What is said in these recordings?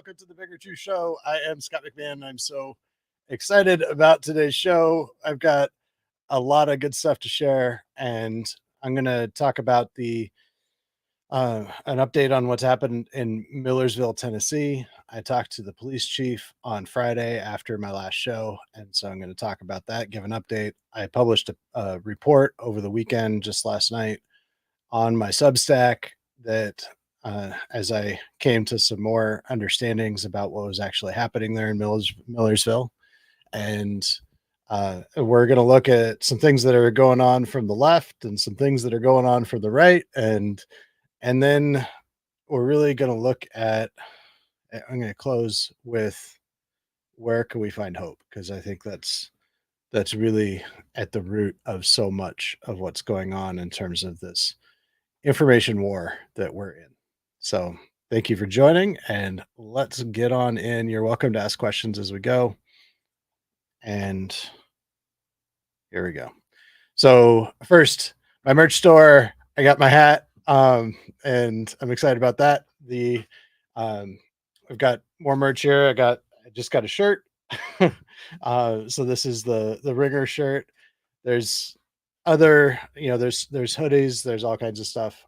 welcome to the Bigger Two Show. I am Scott McMahon. I'm so excited about today's show. I've got a lot of good stuff to share, and I'm going to talk about the an update on what's happened in Millersville, Tennessee. I talked to the police chief on Friday after my last show, and so I'm going to talk about that, give an update. I published a report over the weekend, just last night, on my Substack that as I came to some more understandings about what was actually happening there in Millersville. And we're going to look at some things that are going on from the left and some things that are going on from the right. And then we're really going to look at, I'm going to close with where can we find hope? Because I think that's really at the root of so much of what's going on in terms of this information war that we're in. So thank you for joining, and let's get on in. You're welcome to ask questions as we go. And here we go. So first, my merch store, I got my hat, and I'm excited about that. I've got more merch here. I just got a shirt. So this is the Ringer shirt. There's other, there's hoodies, there's all kinds of stuff.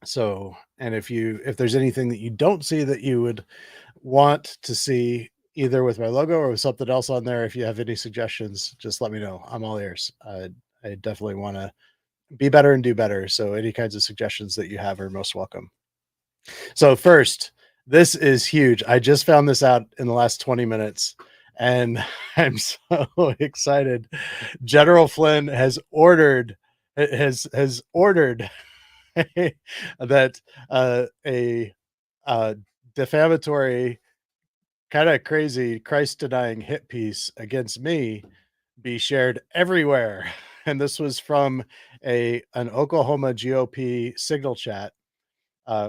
So, and if there's anything that you don't see that you would want to see, either with my logo or with something else on there, if you have any suggestions, just let me know. I'm all ears. I definitely want to be better and do better. So any kinds of suggestions that you have are most welcome. So first, this is huge. I just found this out in the last 20 minutes and I'm so excited. General Flynn has ordered that a defamatory, kind of crazy, Christ-denying hit piece against me be shared everywhere. And this was from an Oklahoma GOP signal chat,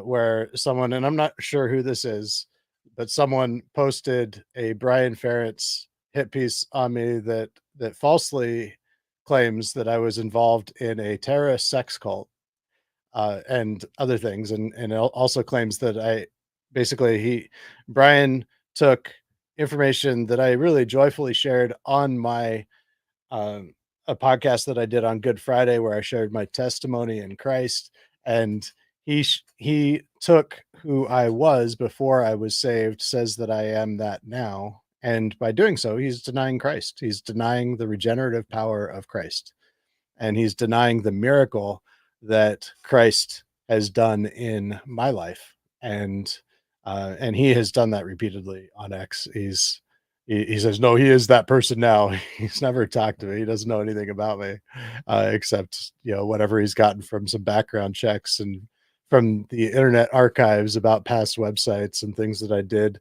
where someone, and I'm not sure who this is, but someone posted a Brian Ferentz hit piece on me that falsely claims that I was involved in a terrorist sex cult. And other things, and also claims that Brian took information that I really joyfully shared on my a podcast that I did on Good Friday, where I shared my testimony in Christ, and he took who I was before I was saved, says that I am that now, and by doing so, he's denying Christ. He's denying the regenerative power of Christ, and he's denying the miracle that Christ has done in my life. And he has done that repeatedly on X. He says, no, he is that person now. He's never talked to me. He doesn't know anything about me, except, whatever he's gotten from some background checks and from the internet archives about past websites and things that I did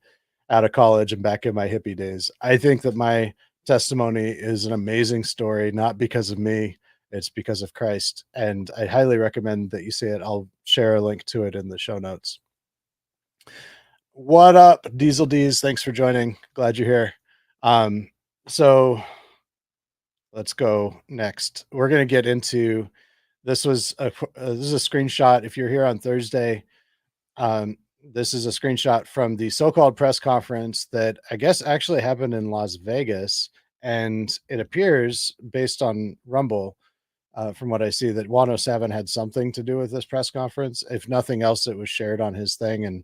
out of college and back in my hippie days. I think that my testimony is an amazing story, not because of me, it's because of Christ. And I highly recommend that you see it. I'll share a link to it in the show notes. What up, Diesel D's? Thanks for joining. Glad you're here. So let's go next. We're going to get into, this is a screenshot. If you're here on Thursday, this is a screenshot from the so-called press conference that I guess actually happened in Las Vegas. And it appears, based on Rumble, from what I see, that 107 had something to do with this press conference. If nothing else, it was shared on his thing.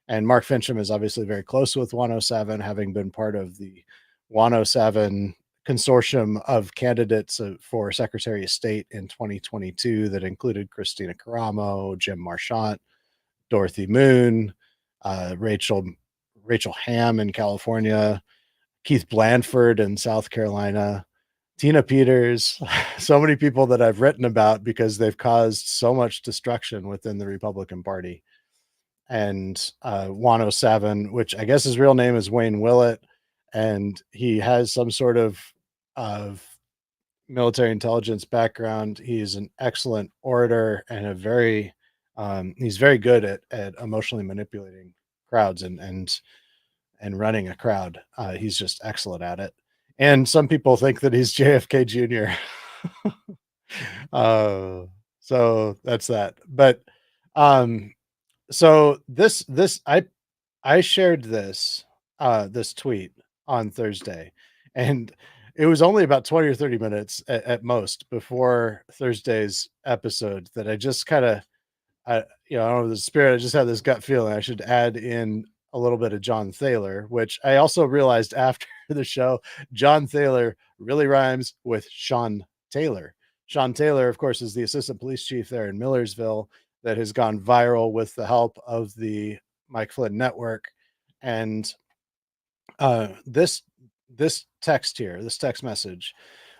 And Mark Fincham is obviously very close with 107, having been part of the 107 consortium of candidates for Secretary of State in 2022 that included Christina Caramo, Jim Marchant, Dorothy Moon, Rachel Hamm in California, Keith Blandford in South Carolina, Tina Peters, so many people that I've written about because they've caused so much destruction within the Republican Party. And 107, which I guess his real name is Wayne Willett, and he has some sort of military intelligence background. He's an excellent orator and he's very good at emotionally manipulating crowds and running a crowd. He's just excellent at it. And some people think that he's JFK Jr. So that's that. But so this I I shared this tweet on Thursday, and it was only about 20 or 30 minutes at most before Thursday's episode that I just kind of I don't know the spirit. I just had this gut feeling I should add in a little bit of John Thaler, which I also realized after the show, John Thaler really rhymes with Sean Taylor. Sean Taylor, of course, is the assistant police chief there in Millersville that has gone viral with the help of the Mike Flynn network. And this text here, this text message,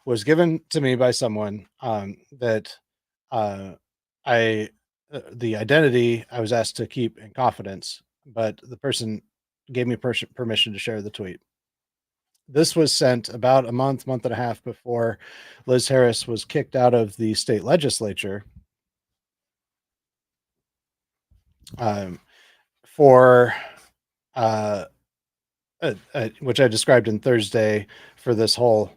was given to me by someone that uh, I the identity I was asked to keep in confidence, but the person gave me permission to share the tweet. This was sent about a month and a half before Liz Harris was kicked out of the state legislature um, for uh, which I described in Thursday for this whole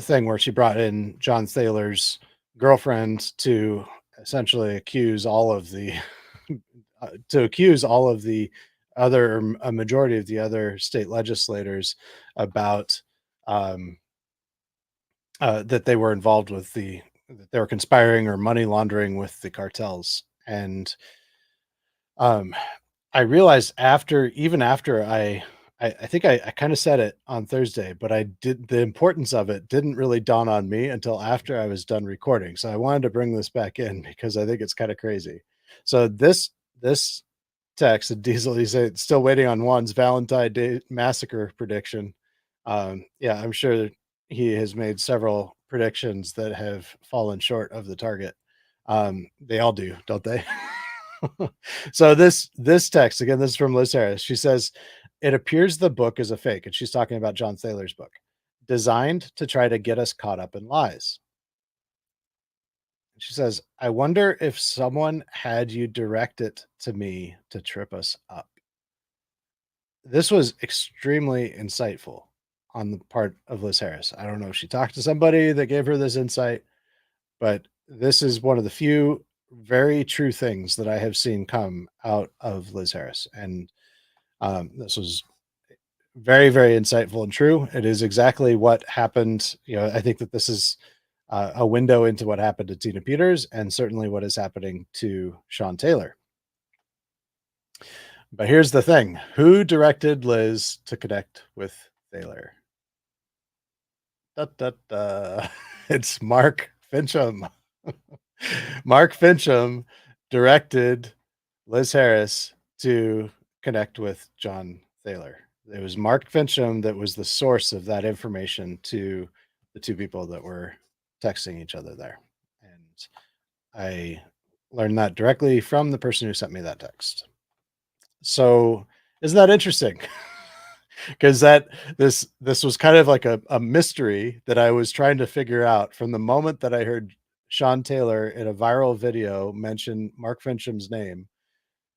thing where she brought in John Thaler's girlfriend to essentially accuse all of the other a majority of the other state legislators about um, that they were involved with that they were conspiring or money laundering with the cartels. And um, I realized even after I think I kind of said it on Thursday, but I did the importance of it didn't really dawn on me until after I was done recording. So I wanted to bring this back in because I think it's kind of crazy. So this text, and Diesel, he said, still waiting on Juan's Valentine Day massacre prediction. Yeah, I'm sure he has made several predictions that have fallen short of the target. They all do, don't they? So this text again, this is from Liz Harris. She says, "It appears the book is a fake," and she's talking about John Thaler's book, "designed to try to get us caught up in lies." She says, "I wonder if someone had you direct it to me to trip us up." This was extremely insightful on the part of Liz Harris. I don't know if she talked to somebody that gave her this insight, but this is one of the few very true things that I have seen come out of Liz Harris. And this was very, very insightful and true. It is exactly what happened. I think that this is a window into what happened to Tina Peters and certainly what is happening to Sean Taylor. But here's the thing: who directed Liz to connect with Thaler? Da, da, da. It's Mark Fincham. Mark Fincham directed Liz Harris to connect with John Thaler. It was Mark Fincham that was the source of that information to the two people that were texting each other there. And I learned that directly from the person who sent me that text. So isn't that interesting? Because this was kind of like a mystery that I was trying to figure out from the moment that I heard Sean Taylor in a viral video mention Mark Fincham's name.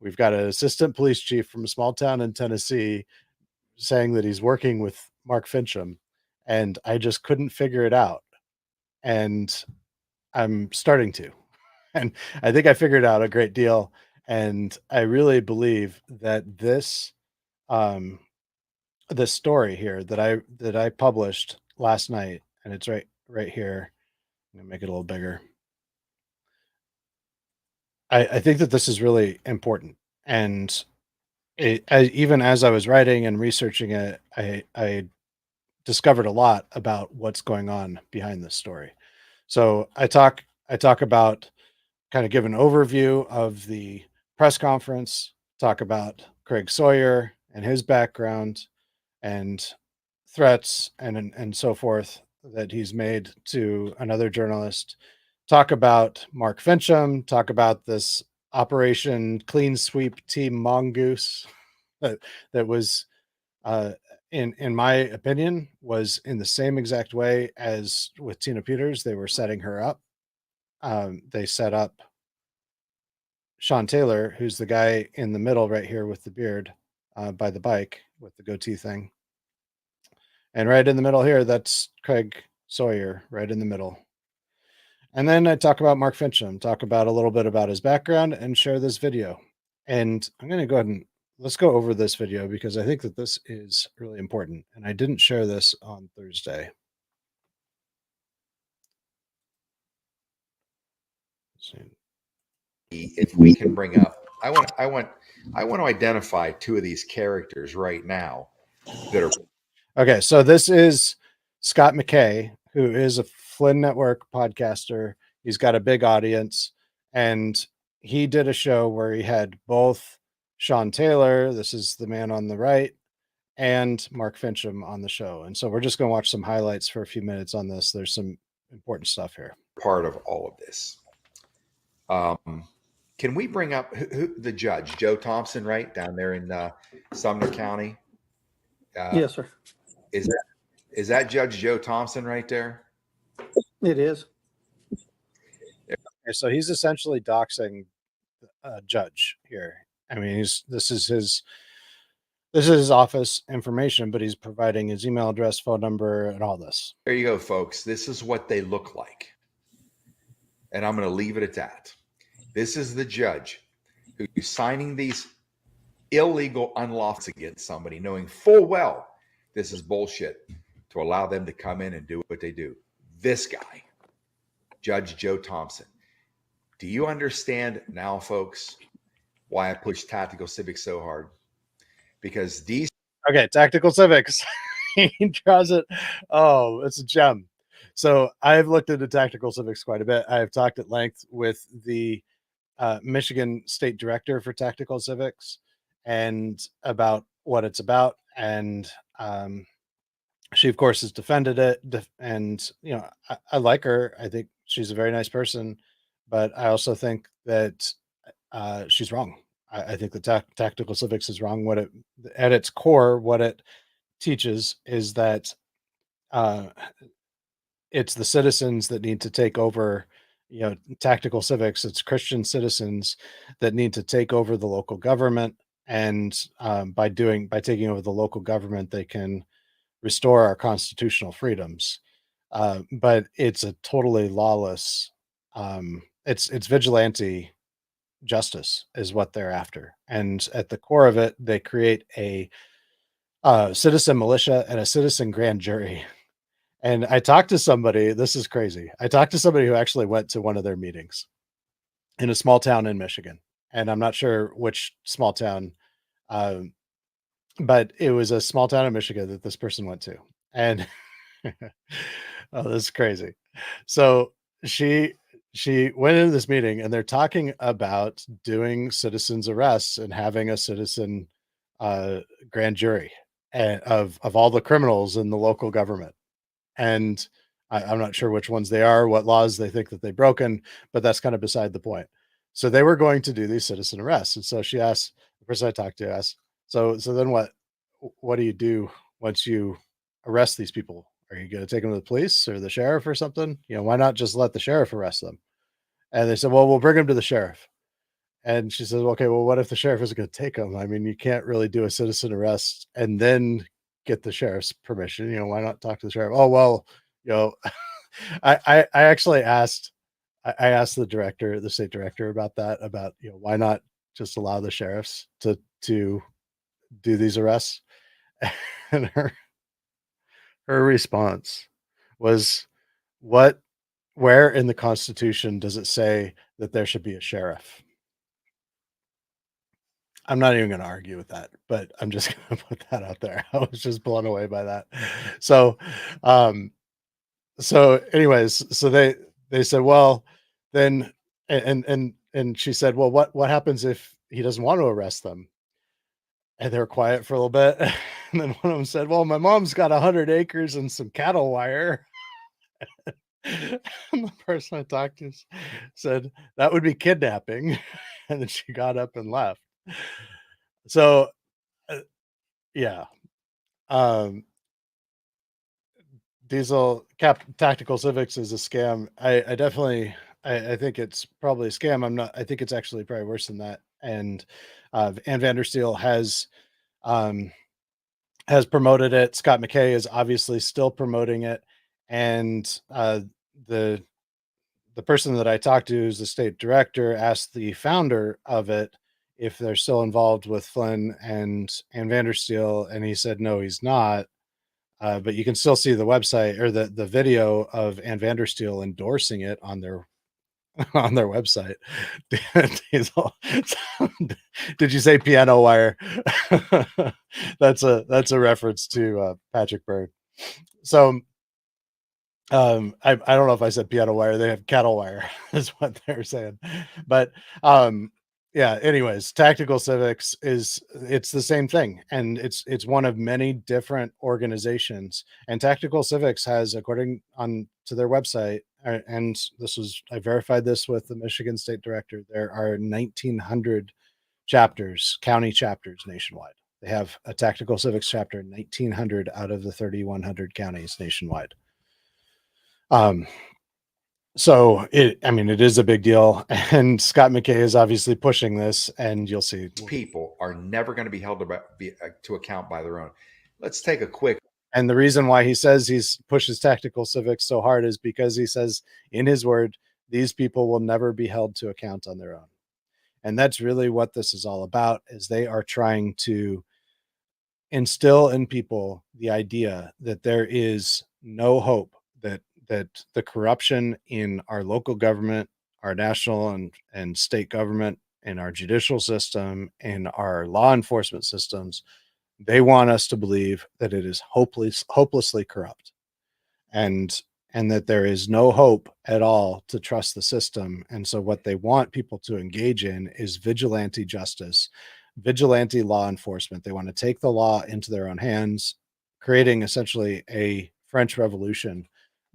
We've got an assistant police chief from a small town in Tennessee saying that he's working with Mark Fincham, and I just couldn't figure it out. And I'm starting to. And I think I figured out a great deal. And I really believe that um this story here that I published last night, and it's right here. I'm gonna make it a little bigger. I think that this is really important, and even as I was writing and researching it, I discovered a lot about what's going on behind this story. So I talk about kind of give an overview of the press conference, talk about Craig Sawyer and his background and threats and so forth that he's made to another journalist. Talk about Mark Fincham. Talk about this Operation Clean Sweep Team Mongoose that that was, uh, in my opinion, was in the same exact way as with Tina Peters. They were setting her up. They set up Sean Taylor, who's the guy in the middle right here with the beard by the bike with the goatee thing. And right in the middle here, that's Craig Sawyer, right in the middle. And then I talk about Mark Fincham, talk about a little bit about his background, and share this video. And I'm going to go ahead and let's go over this video because I think that this is really important. And I didn't share this on Thursday. Let's see. If we can bring up, I want to identify two of these characters right now that are Okay, so this is Scott McKay, who is a Flynn Network podcaster. He's got a big audience, and he did a show where he had both Sean Taylor, this is the man on the right, and Mark Fincham on the show. And so we're just going to watch some highlights for a few minutes on this. There's some important stuff here. part of all of this. Can we bring up the judge, Joe Thompson, right down there in Sumner County? Yes, sir. Is that Judge Joe Thompson right there? It is. Okay, so he's essentially doxing a judge here. I mean, this is his office information, but he's providing his email address, phone number, and all this. There you go, folks. This is what they look like. And I'm going to leave it at that. This is the judge who's signing these illegal unlawfuls against somebody, knowing full well this is bullshit, to allow them to come in and do what they do. This guy, Judge Joe Thompson. Do you understand now, folks, why I push tactical civics so hard? Because these... Okay, tactical civics. He draws it. Oh, it's a gem. So I've looked into tactical civics quite a bit. I've talked at length with the Michigan State Director for Tactical Civics and about what it's about. And she, of course, has defended it. And, you know, I like her. I think she's a very nice person. But I also think that she's wrong. I think the tactical civics is wrong. What it, at its core, what it teaches is that it's the citizens that need to take over, you know, tactical civics. It's Christian citizens that need to take over the local government. And by taking over the local government, they can restore our constitutional freedoms. But it's a totally lawless, it's vigilante justice is what they're after. And at the core of it, they create a citizen militia and a citizen grand jury. And I talked to somebody, this is crazy. I talked to somebody who actually went to one of their meetings in a small town in Michigan. And I'm not sure which small town, but it was a small town in Michigan that this person went to. And oh, this is crazy. So she went into this meeting and they're talking about doing citizens arrests and having a citizen grand jury of all the criminals in the local government. And I'm not sure which ones they are, what laws they think that they've broken, but that's kind of beside the point. So they were going to do these citizen arrests. And so she asked, the person I talked to asked, so then what do you do once you arrest these people? Are you going to take them to the police or the sheriff or something? You know, why not just let the sheriff arrest them? And they said, well, we'll bring them to the sheriff. And she says, okay, well, what if the sheriff isn't going to take them? I mean, you can't really do a citizen arrest and then get the sheriff's permission. You know, why not talk to the sheriff? Oh, well, you know, I actually asked, I asked the state director about that, about, you know, why not just allow the sheriffs to do these arrests? And her response was, where in the Constitution does it say that there should be a sheriff? I'm not even going to argue with that, but I'm just going to put that out there. I was just blown away by that. So, anyways, so they said, well, then, and she said, well, what happens if he doesn't want to arrest them? And they were quiet for a little bit. And then one of them said, well, my mom's got 100 acres and some cattle wire. And the person I talked to said, that would be kidnapping. And then she got up and left. So, yeah. Tactical civics is a scam. I definitely, I think it's probably a scam. I think it's actually probably worse than that. And Ann Vandersteel has promoted it. Scott McKay is obviously still promoting it. And the person that I talked to, who's the state director, asked the founder of it, if they're still involved with Flynn and Vandersteel, and he said no, he's not. But you can still see the website or the video of Ann Vandersteel endorsing it on their on their website. Did you say piano wire? That's a reference to Patrick Byrne. So I don't know if I said piano wire. They have cattle wire is what they're saying. But yeah, anyways, tactical civics it's the same thing, and it's one of many different organizations. And tactical civics has, according on to their website, and I verified this with the Michigan State Director, there are 1,900 chapters, county chapters nationwide. They have a tactical civics chapter in 1,900 out of the 3,100 counties nationwide. So it is a big deal, and Scott McKay is obviously pushing this, and you'll see people are never going to be held to account by their own. Let's take a quick. And the reason why he says he's pushes tactical civics so hard is because he says, in his word, these people will never be held to account on their own. And that's really what this is all about, is they are trying to instill in people the idea that there is no hope, that the corruption in our local government, our national and state government, in our judicial system, in our law enforcement systems, they want us to believe that it is hopelessly corrupt, and that there is no hope at all to trust the system. And so what they want people to engage in is vigilante justice, vigilante law enforcement. They want to take the law into their own hands, creating essentially a French Revolution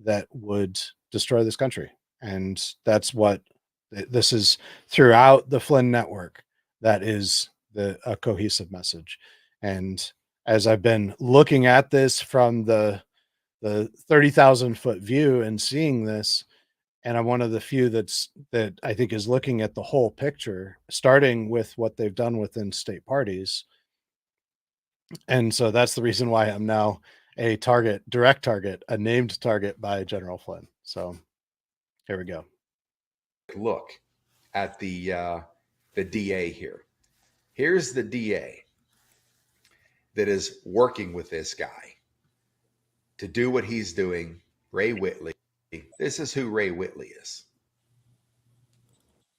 that would destroy this country. And that's what this is throughout the Flynn network. That is a cohesive message. And as I've been looking at this from the 30,000 foot view and seeing this, and I'm one of the few that I think is looking at the whole picture, starting with what they've done within state parties. And so that's the reason why I'm now a direct target, a named target by General Flynn. So here we go. Look at the DA here. Here's the DA that is working with this guy to do what he's doing, Ray Whitley. This is who Ray Whitley is.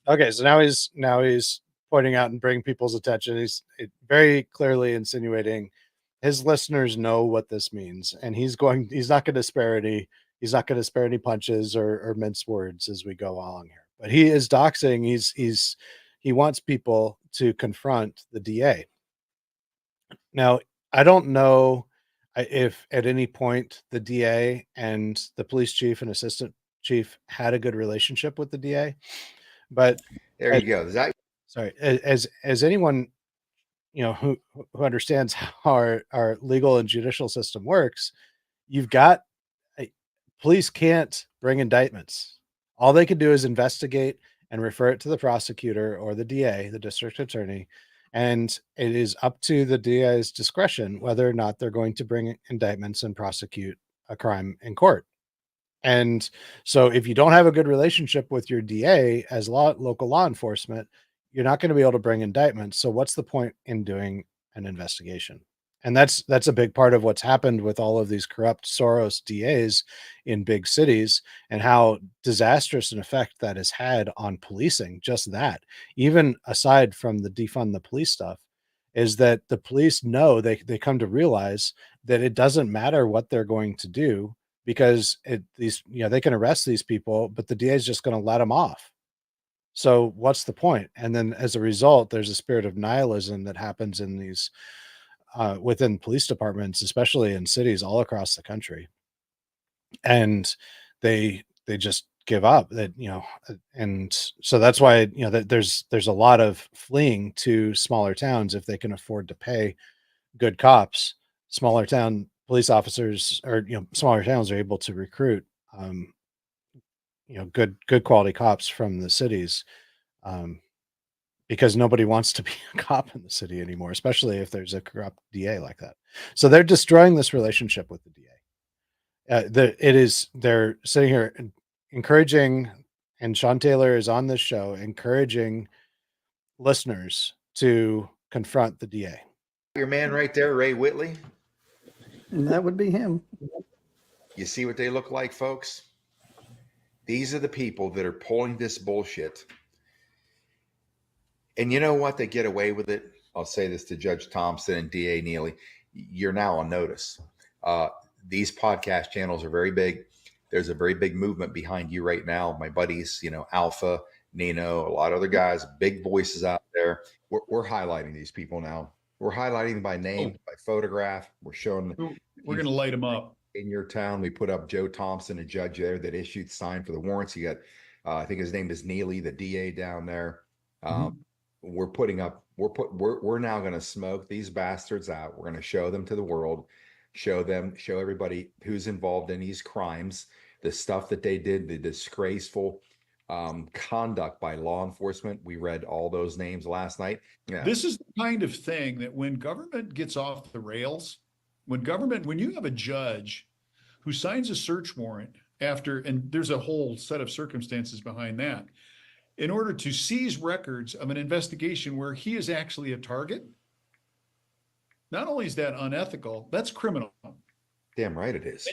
Okay, so now he's pointing out and bringing people's attention. He's very clearly insinuating his listeners know what this means, and he's not going to spare any punches or mince words as we go along here. But he is doxing. He wants people to confront the DA. Now, I don't know if at any point the DA and the police chief and assistant chief had a good relationship with the DA, but there you go. Sorry, as anyone who understands how our legal and judicial system works, you've got police can't bring indictments. All they can do is investigate and refer it to the prosecutor or the DA, the district attorney, and it is up to the DA's discretion whether or not they're going to bring indictments and prosecute a crime in court. And so if you don't have a good relationship with your DA as local law enforcement, you're not going to be able to bring indictments. So what's the point in doing an investigation? And that's a big part of what's happened with all of these corrupt Soros DAs in big cities, and how disastrous an effect that has had on policing. Just that, even aside from the defund the police stuff, is that the police know they come to realize that it doesn't matter what they're going to do, because they can arrest these people, but the DA is just going to let them off. So what's the point? And then as a result, there's a spirit of nihilism that happens in these within police departments, especially in cities all across the country. And they just give up, that and so that's why that there's a lot of fleeing to smaller towns if they can afford to pay good cops. Smaller town police officers, or smaller towns, are able to recruit good quality cops from the cities, because nobody wants to be a cop in the city anymore, especially if there's a corrupt DA like that. So they're destroying this relationship with the DA. They're sitting here encouraging, and Sean Taylor is on this show encouraging listeners to confront the DA. Your man right there, Ray Whitley. And that would be him. You see what they look like, folks? These are the people that are pulling this bullshit. And you know what? They get away with it. I'll say this to Judge Thompson and DA Neely. You're now on notice. These podcast channels are very big. There's a very big movement behind you right now. My buddies, Alpha, Nino, a lot of other guys, big voices out there. We're highlighting these people now. We're highlighting them by name, by photograph. We're showing. We're going to light them up. In your town, we put up Joe Thompson, a judge there that issued sign for the warrants. You got, I think his name is Neely, the DA down there. We're putting up. We're now going to smoke these bastards out. We're going to show them to the world, show everybody who's involved in these crimes, the stuff that they did, the disgraceful conduct by law enforcement. We read all those names last night. Yeah. This is the kind of thing that when government gets off the rails, when you have a judge who signs a search warrant after, and there's a whole set of circumstances behind that, in order to seize records of an investigation where he is actually a target, not only is that unethical, that's criminal. Damn right it is.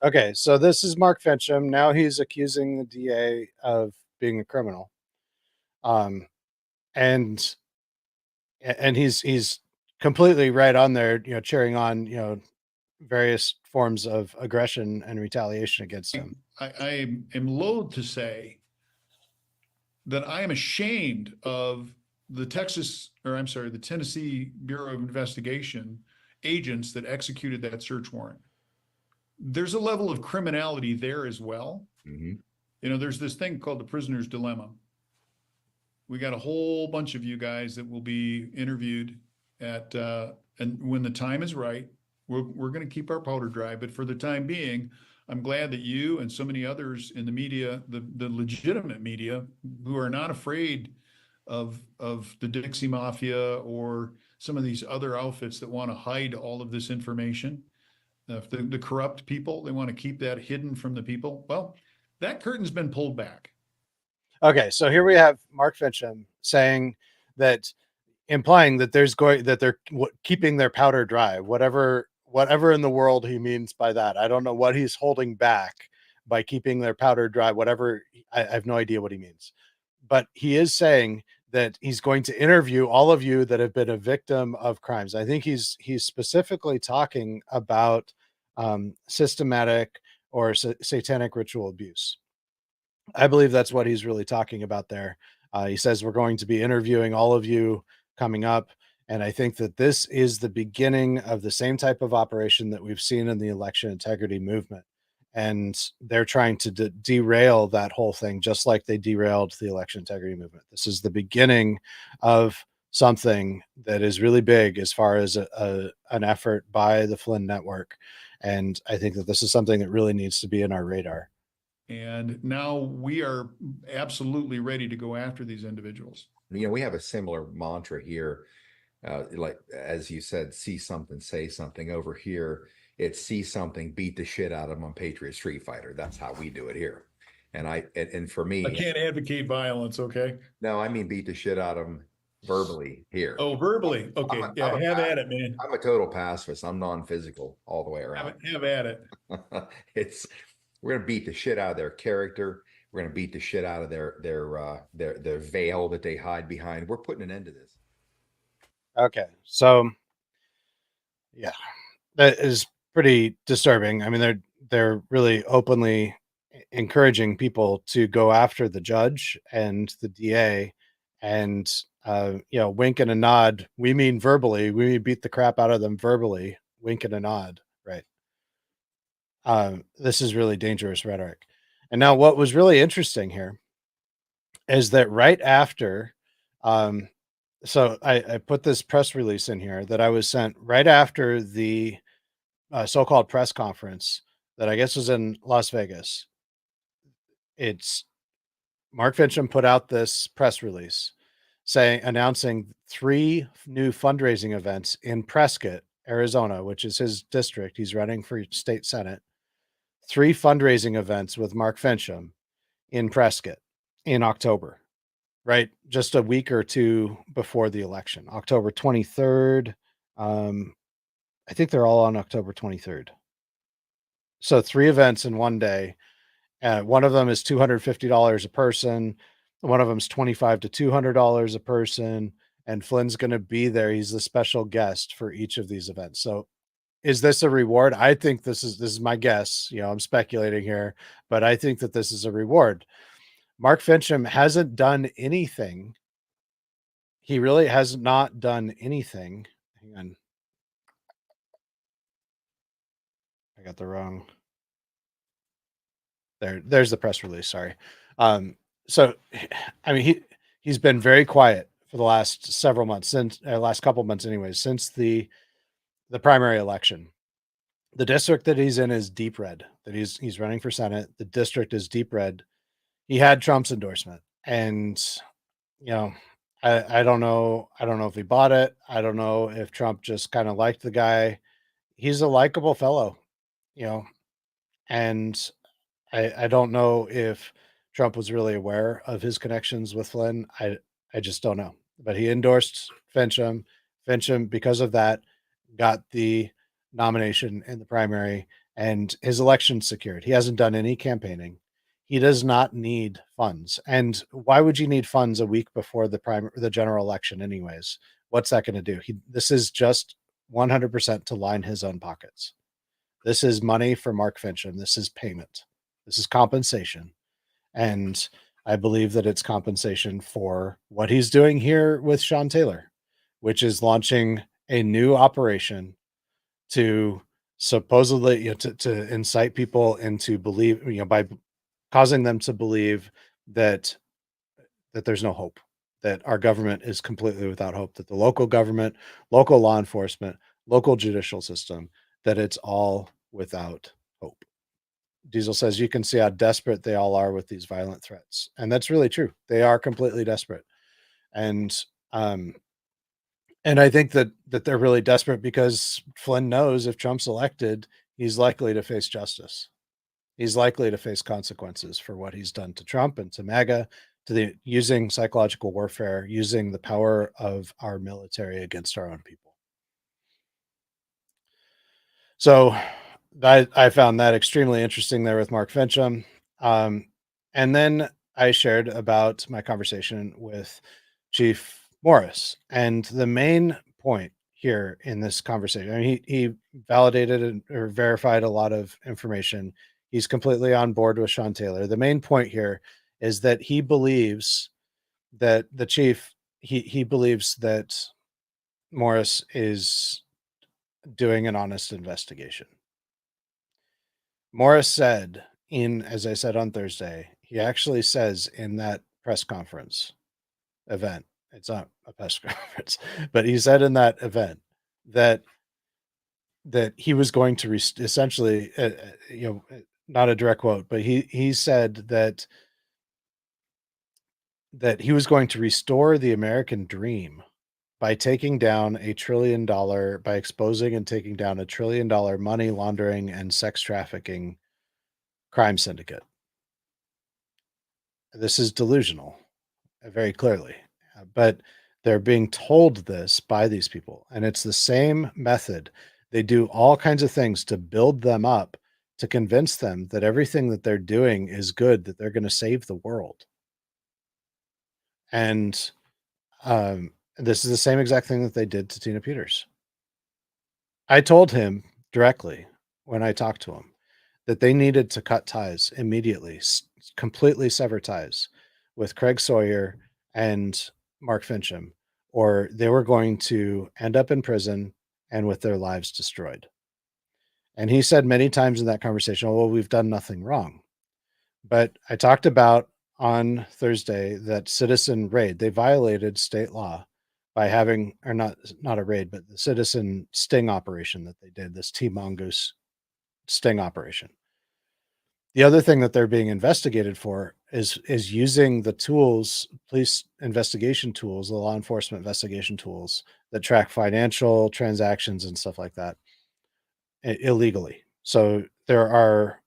Okay, so this is Mark Fincham. Now he's accusing the DA of being a criminal. And he's completely right on there, cheering on, various forms of aggression and retaliation against him. I am loath to say that I am ashamed of the Tennessee Bureau of Investigation agents that executed that search warrant. There's a level of criminality there as well. There's this thing called the prisoner's dilemma. We got a whole bunch of you guys that will be interviewed and when the time is right, we're going to keep our powder dry. But for the time being, I'm glad that you and so many others in the media, the legitimate media, who are not afraid of the Dixie Mafia or some of these other outfits that want to hide all of this information. The corrupt people, they want to keep that hidden from the people. Well, that curtain's been pulled back. Okay, so here we have Mark Fincham saying that, implying that they're keeping their powder dry, whatever in the world he means by that. I don't know what he's holding back by keeping their powder dry, whatever. I have no idea what he means, but he is saying that he's going to interview all of you that have been a victim of crimes. I think he's specifically talking about systematic or satanic ritual abuse. I believe that's what he's really talking about there. He says we're going to be interviewing all of you coming up. And I think that this is the beginning of the same type of operation that we've seen in the election integrity movement. And they're trying to derail that whole thing, just like they derailed the election integrity movement. This is the beginning of something that is really big as far as an effort by the Flynn Network. And I think that this is something that really needs to be in our radar. And now we are absolutely ready to go after these individuals. We have a similar mantra here. Like, as you said, see something, say something. Over here, it's see something, beat the shit out of them on Patriot Street Fighter. That's how we do it here. And for me, I can't advocate violence. Okay. No, I mean, beat the shit out of them verbally here. Oh, verbally. Okay. Have at it, man. I'm a total pacifist. I'm non-physical all the way around. Have at it. We're going to beat the shit out of their character. We're going to beat the shit out of their veil that they hide behind. We're putting an end to this. Okay. So yeah, that is pretty disturbing. I mean, they're really openly encouraging people to go after the judge and the DA, and wink and a nod. We mean verbally. We mean beat the crap out of them verbally. Wink and a nod, right? This is really dangerous rhetoric. And now, what was really interesting here is that right after, so I put this press release in here that I was sent right after the so-called press conference that I guess was in Las Vegas. It's Mark Fincham put out this press release announcing 3 new fundraising events in Prescott, Arizona, which is his district. He's running for state senate. 3 fundraising events with Mark Fincham in Prescott in October, right? Just a week or two before the election, October 23rd. I think they're all on October 23rd. So 3 events in one day. One of them is $250 a person. One of them is $25 to $200 a person. And Flynn's going to be there. He's the special guest for each of these events. So is this a reward? I think this is my guess. I'm speculating here, but I think that this is a reward. Mark Fincham hasn't done anything. He really has not done anything. Hang on. I got the wrong. There's the press release. Sorry. So, I mean, he's been very quiet for the last several months, since last couple months, anyways, since the primary election. The district that he's in is deep red. That he's running for Senate. The district is deep red. He had Trump's endorsement, and I don't know. I don't know if he bought it. I don't know if Trump just kind of liked the guy. He's a likable fellow, and I don't know if Trump was really aware of his connections with Flynn. I just don't know. But he endorsed Fincham. Fincham, because of that, got the nomination in the primary, and his election secured. He hasn't done any campaigning. He does not need funds. And why would you need funds a week before the general election anyways? What's that going to do? This is just 100% to line his own pockets. This is money for Mark Fincham. This is payment. This is compensation. And I believe that it's compensation for what he's doing here with Sean Taylor, which is launching a new operation to supposedly to incite people into believe, by causing them to believe that there's no hope, that our government is completely without hope, that the local government, local law enforcement, local judicial system, that it's all without hope. Diesel says you can see how desperate they all are with these violent threats. And that's really true. They are completely desperate. And I think that they're really desperate because Flynn knows if Trump's elected, he's likely to face justice. He's likely to face consequences for what he's done to Trump and to MAGA, using psychological warfare, using the power of our military against our own people. So I found that extremely interesting there with Mark Fincham. And then I shared about my conversation with Chief Morris. And the main point here in this conversation, I mean, he validated or verified a lot of information. He's completely on board with Sean Taylor. The main point here is that he believes that the chief, he believes that Morris is doing an honest investigation. Morris said as I said on Thursday, he actually says in that press conference event, it's not a press conference, but he said in that event that he was going to essentially, not a direct quote, but he said that he was going to restore the American dream by taking down by exposing and taking down $1 trillion money laundering and sex trafficking crime syndicate. This is delusional, very clearly, but they're being told this by these people, and it's the same method. They do all kinds of things to build them up, to convince them that everything that they're doing is good, that they're going to save the world. And this is the same exact thing that they did to Tina Peters. I told him directly when I talked to him that they needed to cut ties immediately, completely sever ties with Craig Sawyer and Mark Fincham, or they were going to end up in prison and with their lives destroyed. And he said many times in that conversation, well, we've done nothing wrong. But I talked about on Thursday that citizen raid, they violated state law by having, or not a raid, but the citizen sting operation that they did, this T-Mongoose sting operation. The other thing that they're being investigated for is using the tools, police investigation tools, the law enforcement investigation tools that track financial transactions and stuff like that illegally. So there are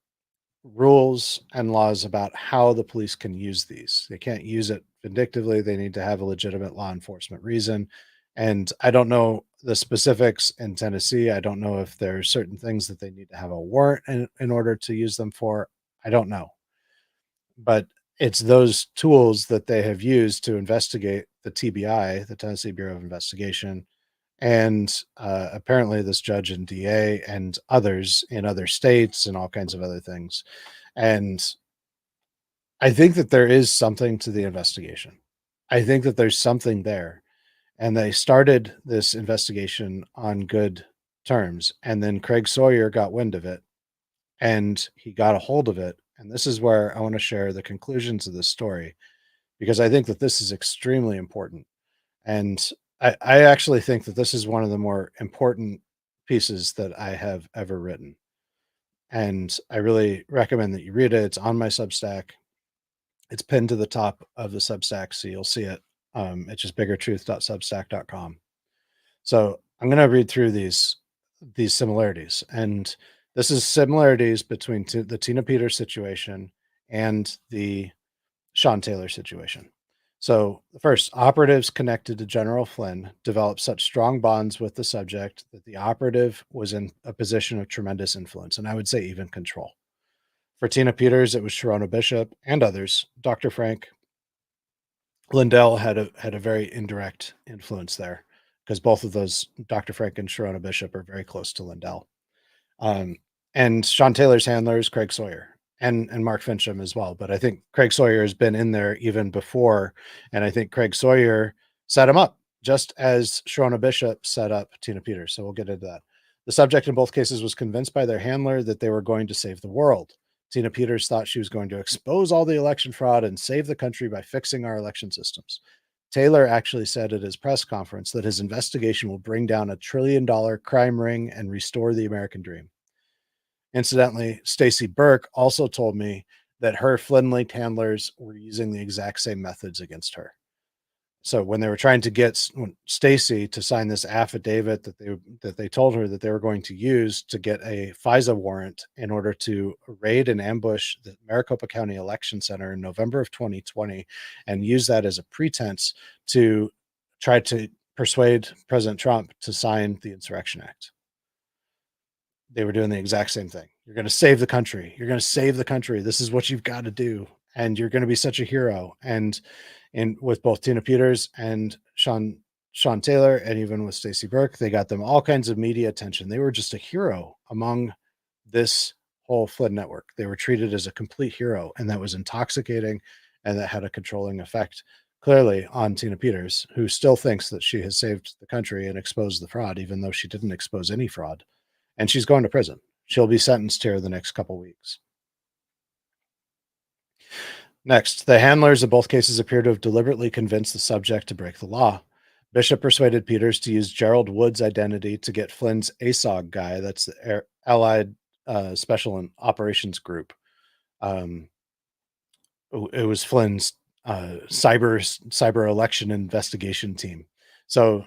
rules and laws about how the police can use these. They can't use it vindictively. They need to have a legitimate law enforcement reason. And I don't know the specifics in Tennessee. I don't know if there are certain things that they need to have a warrant in order to use them for. I don't know. But it's those tools that they have used to investigate the TBI, the Tennessee Bureau of Investigation, and apparently this judge and DA and others in other states and all kinds of other things. And I think that there is something to the investigation. I think that there's something there. And they started this investigation on good terms. And then Craig Sawyer got wind of it and he got a hold of it. And this is where I want to share the conclusions of this story, because I think that this is extremely important. And I actually think that this is one of the more important pieces that I have ever written. And I really recommend that you read it. It's on my Substack. It's pinned to the top of the Substack, so you'll see it. It's just biggertruth.substack.com. So I'm going to read through these similarities, and this is similarities between the Tina Peters situation and the Sean Taylor situation. So the first, operatives connected to General Flynn developed such strong bonds with the subject that the operative was in a position of tremendous influence, and I would say even control. For Tina Peters, it was Sharona Bishop and others. Dr. Frank Lindell had a very indirect influence there, because both of those, Dr. Frank and Sharona Bishop, are very close to Lindell. And Sean Taylor's handlers, Craig Sawyer and Mark Fincham as well. But I think Craig Sawyer has been in there even before. And I think Craig Sawyer set him up, just as Sharona Bishop set up Tina Peters. So we'll get into that. The subject in both cases was convinced by their handler that they were going to save the world. Tina Peters thought she was going to expose all the election fraud and save the country by fixing our election systems. Taylor actually said at his press conference that his investigation will bring down $1 trillion crime ring and restore the American dream. Incidentally, Stacey Burke also told me that her Flynn-linked handlers were using the exact same methods against her. So when they were trying to get Stacey to sign this affidavit that they told her that they were going to use to get a FISA warrant in order to raid and ambush the Maricopa County Election Center in November of 2020 and use that as a pretense to try to persuade President Trump to sign the Insurrection Act. They were doing the exact same thing. You're going to save the country. You're going to save the country. This is what you've got to do. And you're going to be such a hero. And with both Tina Peters and Sean Taylor, and even with Stacey Burke, they got them all kinds of media attention. They were just a hero among this whole Flynn network. They were treated as a complete hero, and that was intoxicating, and that had a controlling effect clearly on Tina Peters, who still thinks that she has saved the country and exposed the fraud, even though she didn't expose any fraud. And she's going to prison. She'll be sentenced here the next couple weeks. Next, the handlers of both cases appear to have deliberately convinced the subject to break the law. Bishop persuaded Peters to use Gerald Wood's identity to get Flynn's ASOG guy, that's the Allied Special Operations Group. It was Flynn's cyber election investigation team. So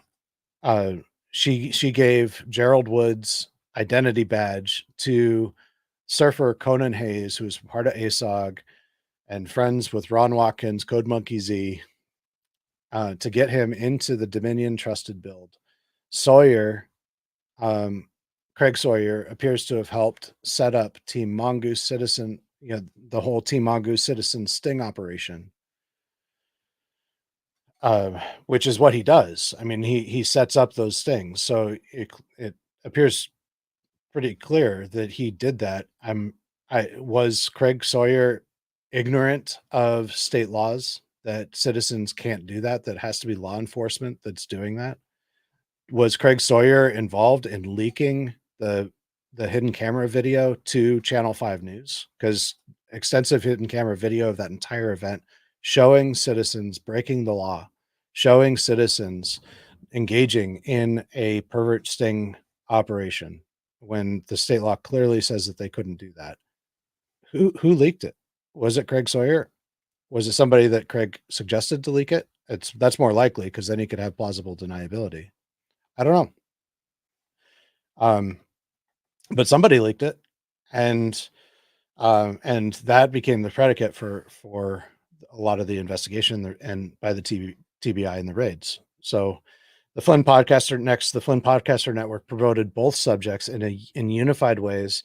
she gave Gerald Wood's identity badge to surfer Conan Hayes, who was part of ASOG and friends with Ron Watkins, Code Monkey Z, to get him into the Dominion Trusted Build. Craig Sawyer appears to have helped set up Team Mongoose Citizen, the whole Team Mongoose Citizen sting operation, which is what he does. I mean, he sets up those stings. So it appears pretty clear that he did that. Was Craig Sawyer ignorant of state laws that citizens can't do that has to be law enforcement that's doing that? Was Craig Sawyer involved in leaking the hidden camera video to Channel 5 News? Because extensive hidden camera video of that entire event showing citizens breaking the law, showing citizens engaging in a pervert sting operation when the state law clearly says that they couldn't do that. Who leaked it? Was it Craig Sawyer? Was it somebody that Craig suggested to leak it? That's more likely, because then he could have plausible deniability. I don't know. But somebody leaked it, and that became the predicate for a lot of the investigation and by the TBI and the raids. So the Flynn Podcaster Network promoted both subjects in unified ways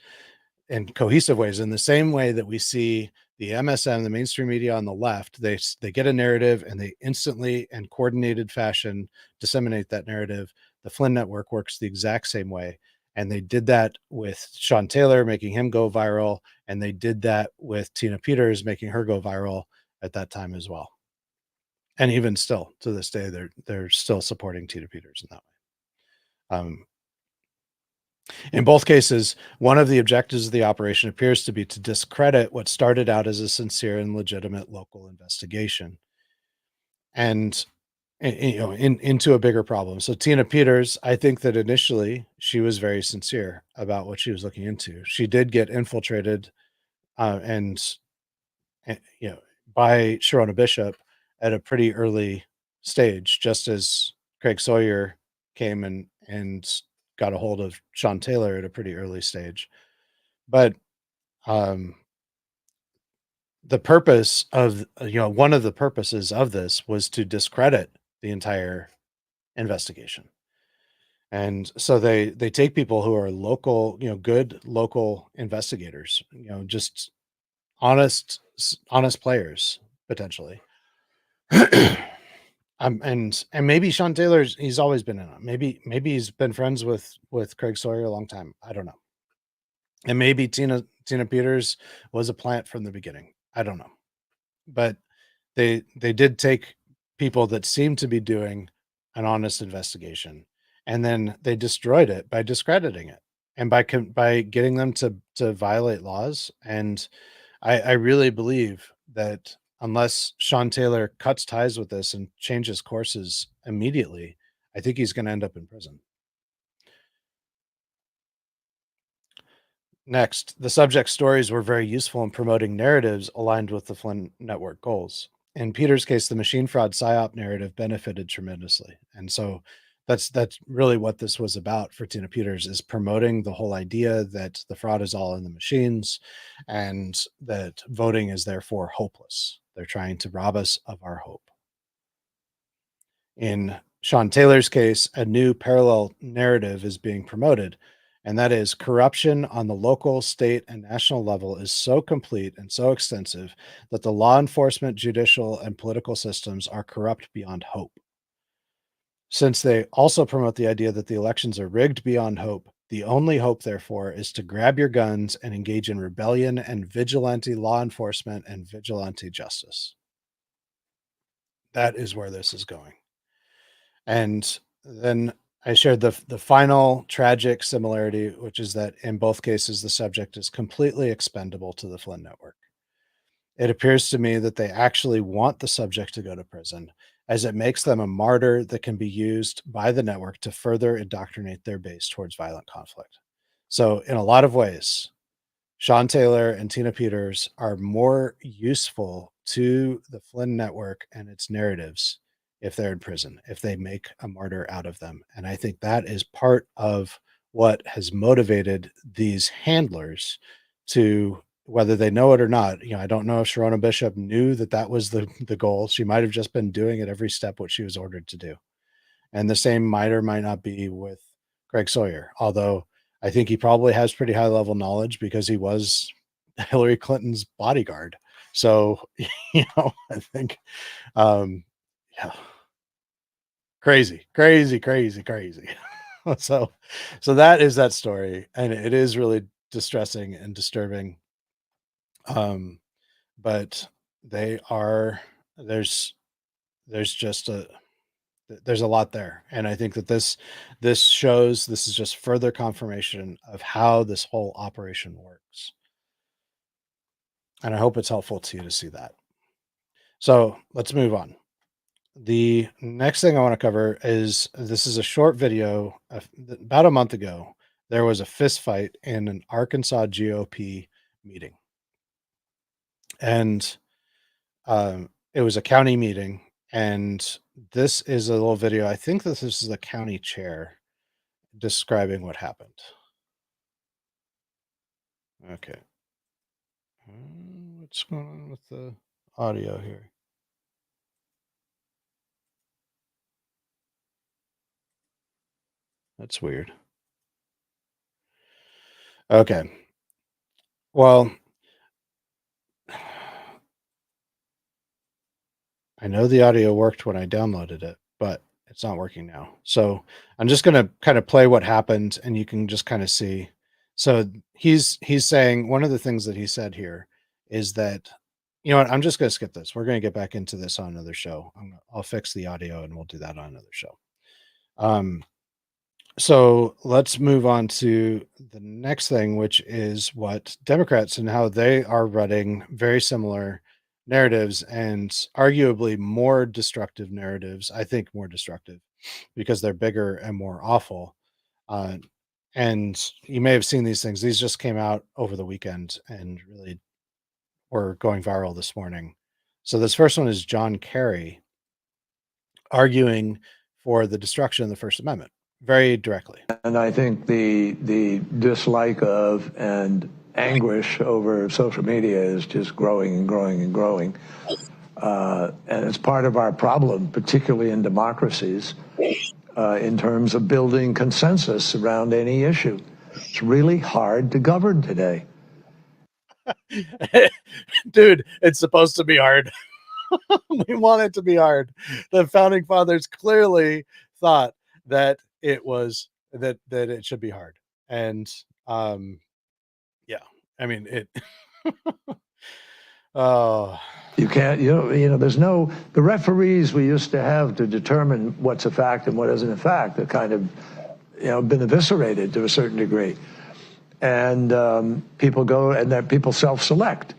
and cohesive ways, in the same way that we see the MSM, the mainstream media on the left. They get a narrative and they instantly and coordinated fashion disseminate that narrative. The Flynn Network works the exact same way. And they did that with Sean Taylor, making him go viral. And they did that with Tina Peters, making her go viral at that time as well. And even still to this day, they're still supporting Tina Peters in that way. In both cases, one of the objectives of the operation appears to be to discredit what started out as a sincere and legitimate local investigation, and into a bigger problem. So Tina Peters, I think that initially she was very sincere about what she was looking into. She did get infiltrated, and by Sharona Bishop at a pretty early stage, just as Craig Sawyer came and got a hold of Sean Taylor at a pretty early stage. But the purpose of one of the purposes of this was to discredit the entire investigation. And so they take people who are local, good local investigators, just honest players potentially. And maybe Sean Taylor's, he's always been in it. Maybe he's been friends with Craig Sawyer a long time. I don't know. And maybe Tina Peters was a plant from the beginning. I don't know. But they did take people that seemed to be doing an honest investigation, and then they destroyed it by discrediting it and by getting them to violate laws. And I really believe that unless Sean Taylor cuts ties with this and changes courses immediately, I think he's going to end up in prison. Next, the subject stories were very useful in promoting narratives aligned with the Flynn Network goals. In Peter's case, the machine fraud psyop narrative benefited tremendously. And so that's really what this was about for Tina Peters, is promoting the whole idea that the fraud is all in the machines and that voting is therefore hopeless. They're trying to rob us of our hope. In Sean Taylor's case, a new parallel narrative is being promoted, and that is corruption on the local, state, and national level is so complete and so extensive that the law enforcement, judicial, and political systems are corrupt beyond hope. Since they also promote the idea that the elections are rigged beyond hope, the only hope, therefore, is to grab your guns and engage in rebellion and vigilante law enforcement and vigilante justice. That is where this is going. And then I shared the final tragic similarity, which is that in both cases, the subject is completely expendable to the Flynn Network. It appears to me that they actually want the subject to go to prison, as it makes them a martyr that can be used by the network to further indoctrinate their base towards violent conflict. So in a lot of ways, Sean Taylor and Tina Peters are more useful to the Flynn Network and its narratives if they're in prison, if they make a martyr out of them. And I think that is part of what has motivated these handlers to, whether they know it or not. I don't know if Sharona Bishop knew that was the goal. She might have just been doing it every step what she was ordered to do. And the same might or might not be with Craig Sawyer, although I think he probably has pretty high level knowledge because he was Hillary Clinton's bodyguard. So, I think, yeah, crazy. so that is that story. And it is really distressing and disturbing. But there's just there's a lot there. And I think that this is just further confirmation of how this whole operation works. And I hope it's helpful to you to see that. So let's move on. The next thing I want to cover is, this is a short video. About a month ago, there was a fist fight in an Arkansas GOP meeting. And it was a county meeting. And this is a little video. I think that this is the county chair describing what happened. Okay. What's going on with the audio here? That's weird. Okay. Well, I know the audio worked when I downloaded it, but it's not working now. So I'm just going to kind of play what happened and you can just kind of see. So he's saying one of the things that he said here is that, you know what, I'm just going to skip this. We're going to get back into this on another show. I'll fix the audio and we'll do that on another show. So let's move on to the next thing, which is what Democrats and how they are running very similar narratives and arguably more destructive narratives. I think more destructive because they're bigger and more awful. And you may have seen these things. These just came out over the weekend and really were going viral this morning. So this first one is John Kerry arguing for the destruction of the First Amendment very directly. And I think the dislike of and anguish over social media is just growing and growing and growing. And it's part of our problem, particularly in democracies, in terms of building consensus around any issue. It's really hard to govern today. Dude, it's supposed to be hard. We want it to be hard. The founding fathers clearly thought that it was that it should be hard. And yeah, I mean it. Oh, You can't, there's no, the referees we used to have to determine what's a fact and what isn't a fact have kind of, been eviscerated to a certain degree. And people go and that people self-select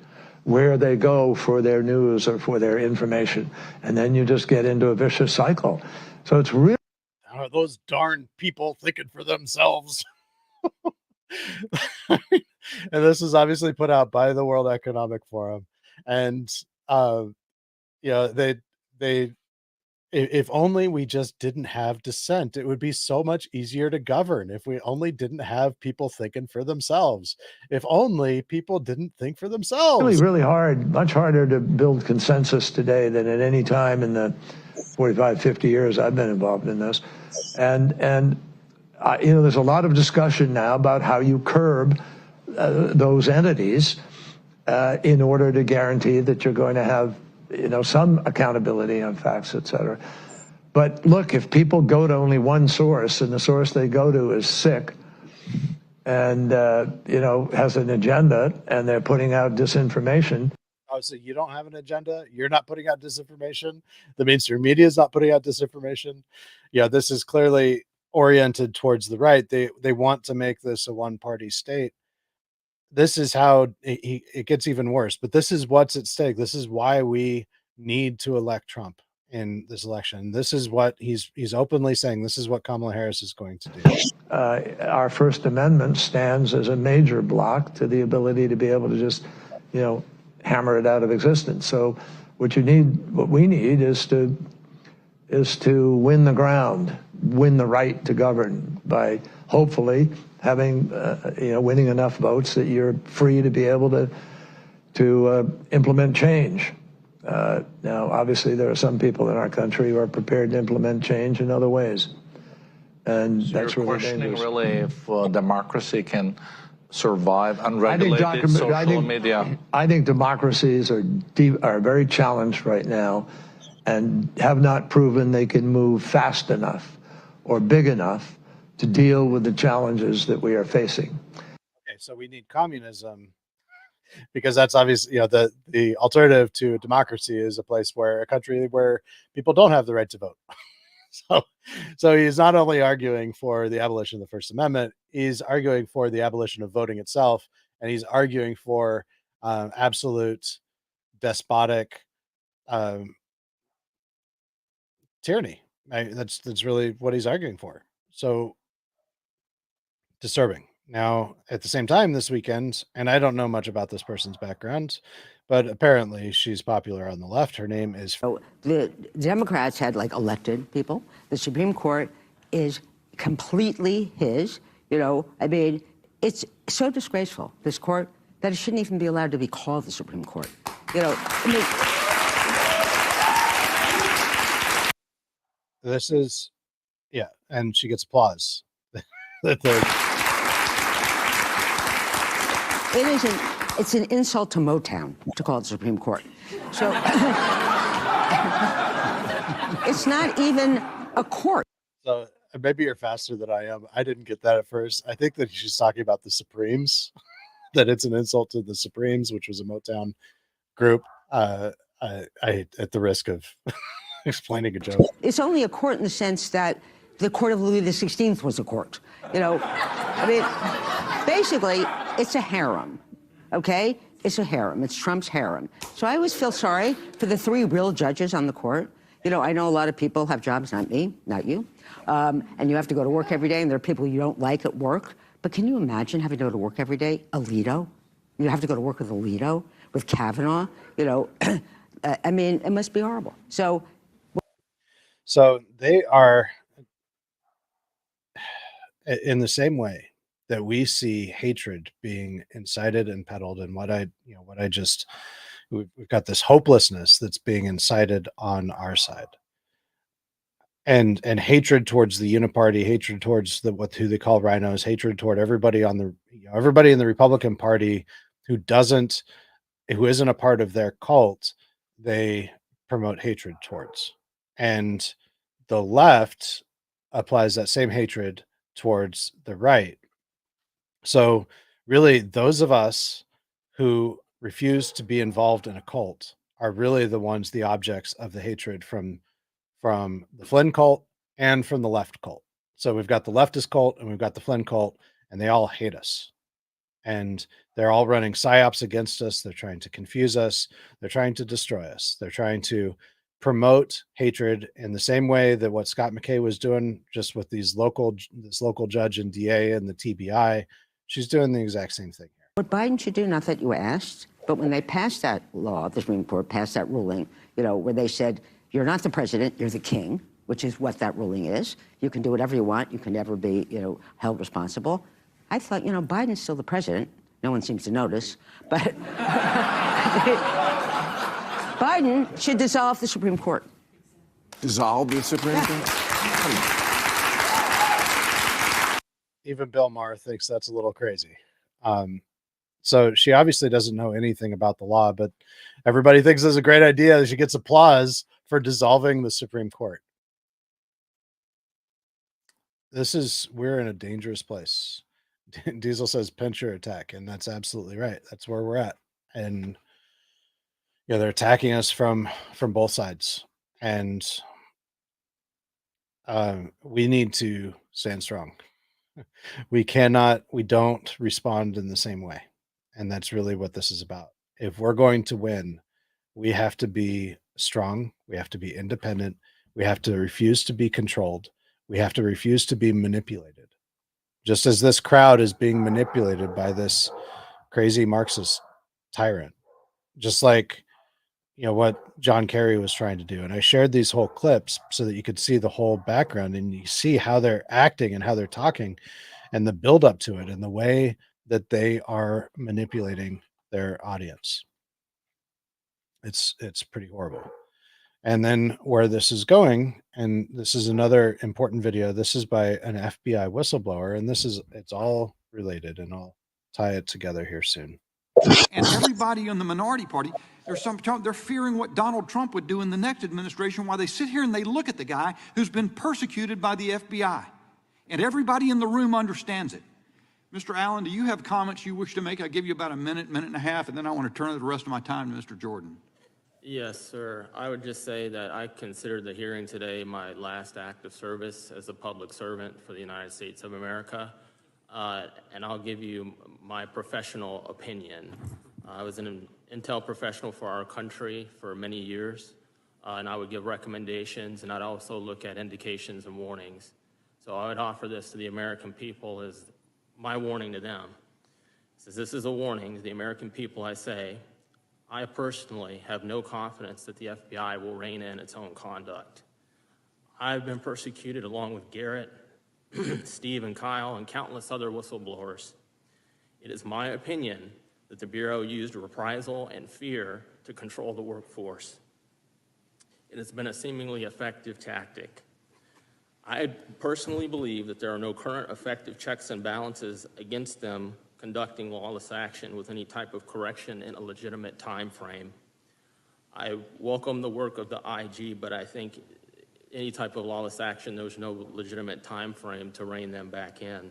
where they go for their news or for their information. And then you just get into a vicious cycle. So it's really. Those darn people thinking for themselves. And this is obviously put out by the World Economic Forum. And, they if only we just didn't have dissent, it would be so much easier to govern if we only didn't have people thinking for themselves. If only people didn't think for themselves. Really, really hard, much harder to build consensus today than at any time in the 45, 50 years I've been involved in this. And there's a lot of discussion now about how you curb those entities in order to guarantee that you're going to have some accountability on facts, et cetera. But look, if people go to only one source and the source they go to is sick and, has an agenda and they're putting out disinformation. Oh, so you don't have an agenda? You're not putting out disinformation? The mainstream media is not putting out disinformation? Yeah, this is clearly oriented towards the right. They want to make this a one-party state. This is how it gets even worse. But this is what's at stake. This is why we need to elect Trump in this election. This is what he's openly saying. This is what Kamala Harris is going to do. Our First Amendment stands as a major block to the ability to be able to just, hammer it out of existence. So what we need is to win the ground, win the right to govern by hopefully having, winning enough votes that you're free to be able to implement change. Now, obviously, there are some people in our country who are prepared to implement change in other ways. And so that's you're really questioning dangerous. really if democracy can survive unregulated social media. I think democracies are very challenged right now and have not proven they can move fast enough or big enough to deal with the challenges that we are facing. Okay, so we need communism because that's obviously, the alternative to democracy is a country where people don't have the right to vote. So he's not only arguing for the abolition of the First Amendment, he's arguing for the abolition of voting itself, and he's arguing for absolute despotic tyranny. That's really what he's arguing for. So disturbing. Now, at the same time this weekend, and I don't know much about this person's background, but apparently she's popular on the left. Her name is... So the Democrats had elected people. The Supreme Court is completely his. It's so disgraceful, this court, that it shouldn't even be allowed to be called the Supreme Court. This is, and she gets applause. that they're It's an insult to Motown to call it the Supreme Court. So it's not even a court. So maybe you're faster than I am. I didn't get that at first. I think that she's talking about the Supremes, that it's an insult to the Supremes, which was a Motown group. I at the risk of explaining a joke. It's only a court in the sense that the court of Louis XVI was a court. I mean, basically, it's a harem, okay? It's a harem. It's Trump's harem. So I always feel sorry for the 3 real judges on the court. I know a lot of people have jobs, not me, not you, and you have to go to work every day, and there are people you don't like at work. But can you imagine having to go to work every day? Alito? You have to go to work with Alito, with Kavanaugh? I mean, it must be horrible. So they are, in the same way that we see hatred being incited and peddled, and we've got this hopelessness that's being incited on our side, and hatred towards the uniparty, hatred towards who they call rhinos, hatred toward everybody everybody in the Republican Party who isn't a part of their cult. They promote hatred towards, and the left applies that same hatred towards the right. So really, those of us who refuse to be involved in a cult are really the objects of the hatred from the Flynn cult and from the left cult. So we've got the leftist cult and we've got the Flynn cult, and they all hate us. And they're all running psyops against us. They're trying to confuse us. They're trying to destroy us. They're trying to promote hatred in the same way that what Scott McKay was doing, just with this local judge and DA and the TBI. She's doing the exact same thing here. What Biden should do, not that you asked, but when they passed that law, the Supreme Court passed that ruling, where they said, you're not the president, you're the king, which is what that ruling is. You can do whatever you want. You can never be, held responsible. I thought, Biden's still the president. No one seems to notice, but Biden should dissolve the Supreme Court. Dissolve the Supreme Court? Even Bill Maher thinks that's a little crazy. So she obviously doesn't know anything about the law, but everybody thinks it's a great idea. She gets applause for dissolving the Supreme Court. We're in a dangerous place. Diesel says pinch your attack, and that's absolutely right. That's where we're at. And they're attacking us from both sides. And we need to stand strong. We don't respond in the same way. And that's really what this is about. If we're going to win, we have to be strong. We have to be independent. We have to refuse to be controlled. We have to refuse to be manipulated. Just as this crowd is being manipulated by this crazy Marxist tyrant, just like, what John Kerry was trying to do. And I shared these whole clips so that you could see the whole background and you see how they're acting and how they're talking and the build up to it and the way that they are manipulating their audience. It's pretty horrible. And then where this is going, and this is another important video. This is by an FBI whistleblower, and it's all related, and I'll tie it together here soon. And everybody in the minority party, they're fearing what Donald Trump would do in the next administration while they sit here and they look at the guy who's been persecuted by the FBI. And everybody in the room understands it. Mr. Allen, do you have comments you wish to make? I'll give you about a minute and a half, and then I want to turn the rest of my time to Mr. Jordan. Yes, sir. I would just say that I consider the hearing today my last act of service as a public servant for the United States of America. And I'll give you my professional opinion. I was an intel professional for our country for many years, and I would give recommendations, and I'd also look at indications and warnings. So I would offer this to the American people as my warning to them. Since this is a warning to the American people, I say, I personally have no confidence that the FBI will rein in its own conduct. I've been persecuted along with Garrett, Steve and Kyle, and countless other whistleblowers. It is my opinion that the Bureau used reprisal and fear to control the workforce. It has been a seemingly effective tactic. I personally believe that there are no current effective checks and balances against them conducting lawless action with any type of correction in a legitimate time frame. I welcome the work of the IG, but I think any type of lawless action, there's no legitimate time frame to rein them back in.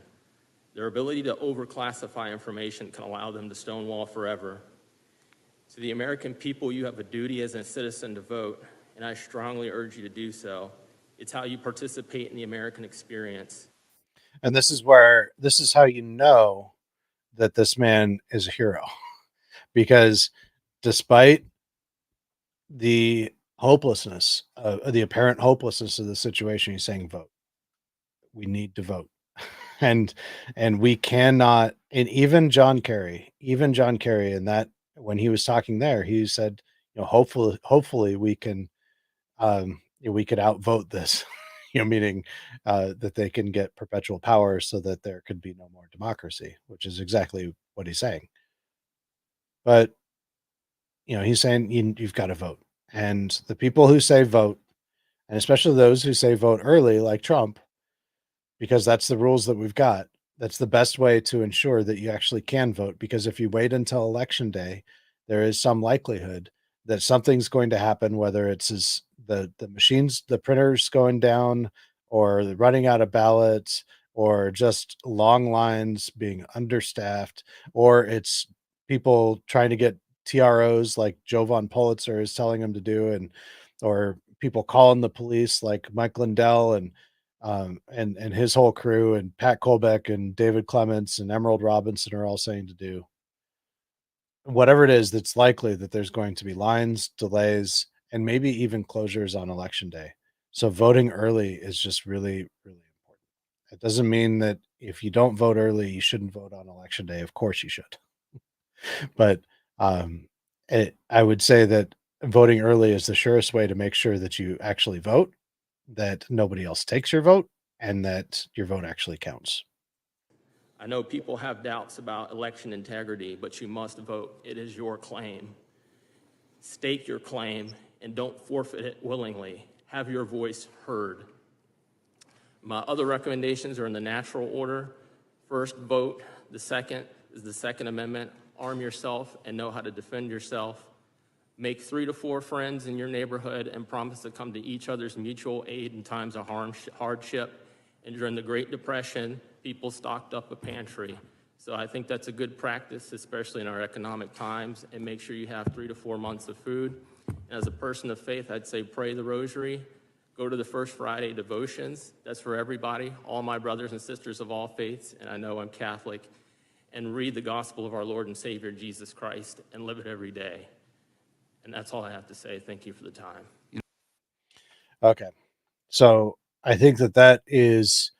Their ability to overclassify information can allow them to stonewall forever. To the American people, you have a duty as a citizen to vote, and I strongly urge you to do so. It's how you participate in the American experience. And this is how you know that this man is a hero, because despite the hopelessness, the apparent hopelessness of the situation, he's saying vote. We need to vote. and we cannot. And even John Kerry, and that when he was talking there, he said, hopefully we can, we could outvote this, meaning that they can get perpetual power so that there could be no more democracy, which is exactly what he's saying. But he's saying you've got to vote, and the people who say vote, and especially those who say vote early, like Trump, because that's the rules that we've got. That's the best way to ensure that you actually can vote, because if you wait until election day, there is some likelihood that something's going to happen, whether it's the machines, the printers going down, or running out of ballots, or just long lines being understaffed, or it's people trying to get TROs like Jovan Pulitzer is telling them to do, or people calling the police like Mike Lindell and his whole crew, and Pat Colbeck and David Clements and Emerald Robinson are all saying to do. Whatever it is, that's likely that there's going to be lines, delays, and maybe even closures on election day. So voting early is just really, really important. It doesn't mean that if you don't vote early, you shouldn't vote on election day. Of course you should. But I would say that voting early is the surest way to make sure that you actually vote, that nobody else takes your vote, and that your vote actually counts. I know people have doubts about election integrity, but you must vote. It is your claim. Stake your claim and don't forfeit it willingly. Have your voice heard. My other recommendations are in the natural order. First, vote. The second is the Second Amendment. Arm yourself and know how to defend yourself. Make 3 to 4 friends in your neighborhood and promise to come to each other's mutual aid in times of hardship. And during the Great Depression, people stocked up a pantry. So I think that's a good practice, especially in our economic times, and make sure you have 3 to 4 months of food. And as a person of faith, I'd say pray the rosary, go to the First Friday devotions. That's for everybody, all my brothers and sisters of all faiths, and I know I'm Catholic, and read the gospel of our Lord and Savior, Jesus Christ, and live it every day. And that's all I have to say. Thank you for the time. Okay. So I think that is,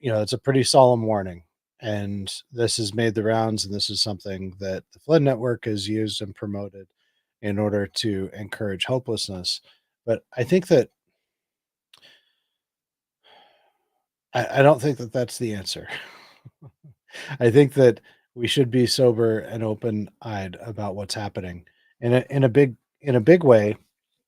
it's a pretty solemn warning. And this has made the rounds, and this is something that the Flynn Network has used and promoted in order to encourage hopelessness. But I think that I don't think that that's the answer. I think that we should be sober and open-eyed about what's happening. In a big way,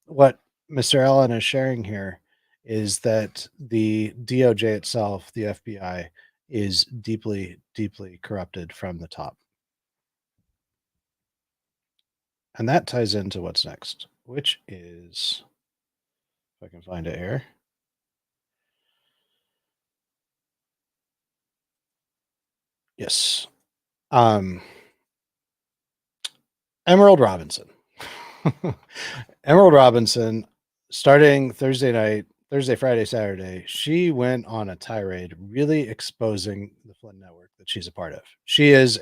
what Mr. Allen is sharing here is that the DOJ itself, the FBI, is deeply, deeply corrupted from the top. And that ties into what's next, which is, if I can find it here. Yes. Emerald Robinson. Emerald Robinson, starting Thursday, Friday, Saturday, she went on a tirade really exposing the Flynn Network that she's a part of. She is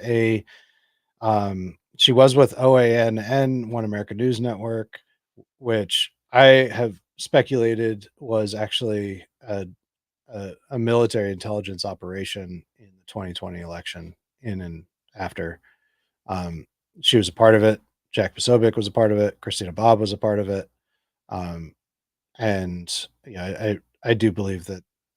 she was with OANN, One American News Network, which I have speculated was actually a military intelligence operation in the 2020 election, in and after. She was a part of it. Jack Posobiec was a part of it. Christina Bobb was a part of it. And yeah, I do believe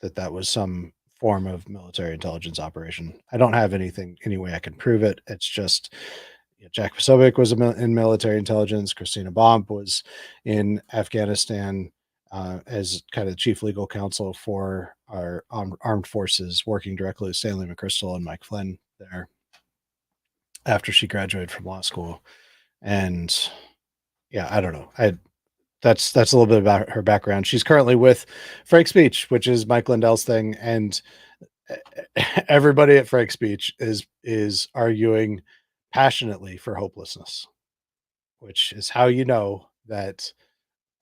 that was some form of military intelligence operation. I don't have any way I can prove it. It's just Jack Posobiec was in military intelligence. Christina Bobb was in Afghanistan. as kind of chief legal counsel for our armed forces, working directly with Stanley McChrystal and Mike Flynn there after she graduated from law school. And yeah, I don't know. That's a little bit about her background. She's currently with Frank Speech, which is Mike Lindell's thing, and everybody at Frank Speech is arguing passionately for hopelessness, which is how you know that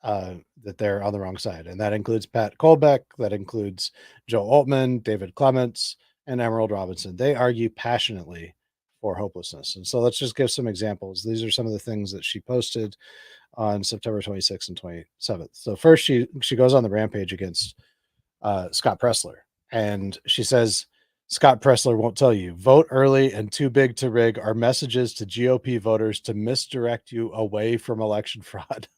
that they're on the wrong side. And that includes Pat Colbeck, that includes Joe Altman, David Clements, and Emerald Robinson. They argue passionately for hopelessness. And so let's just give some examples. These are some of the things that she posted on September 26th and 27th. So first, she goes on the rampage against Scott Pressler, and she says, Scott Pressler won't tell you. Vote early and too big to rig are messages to GOP voters to misdirect you away from election fraud.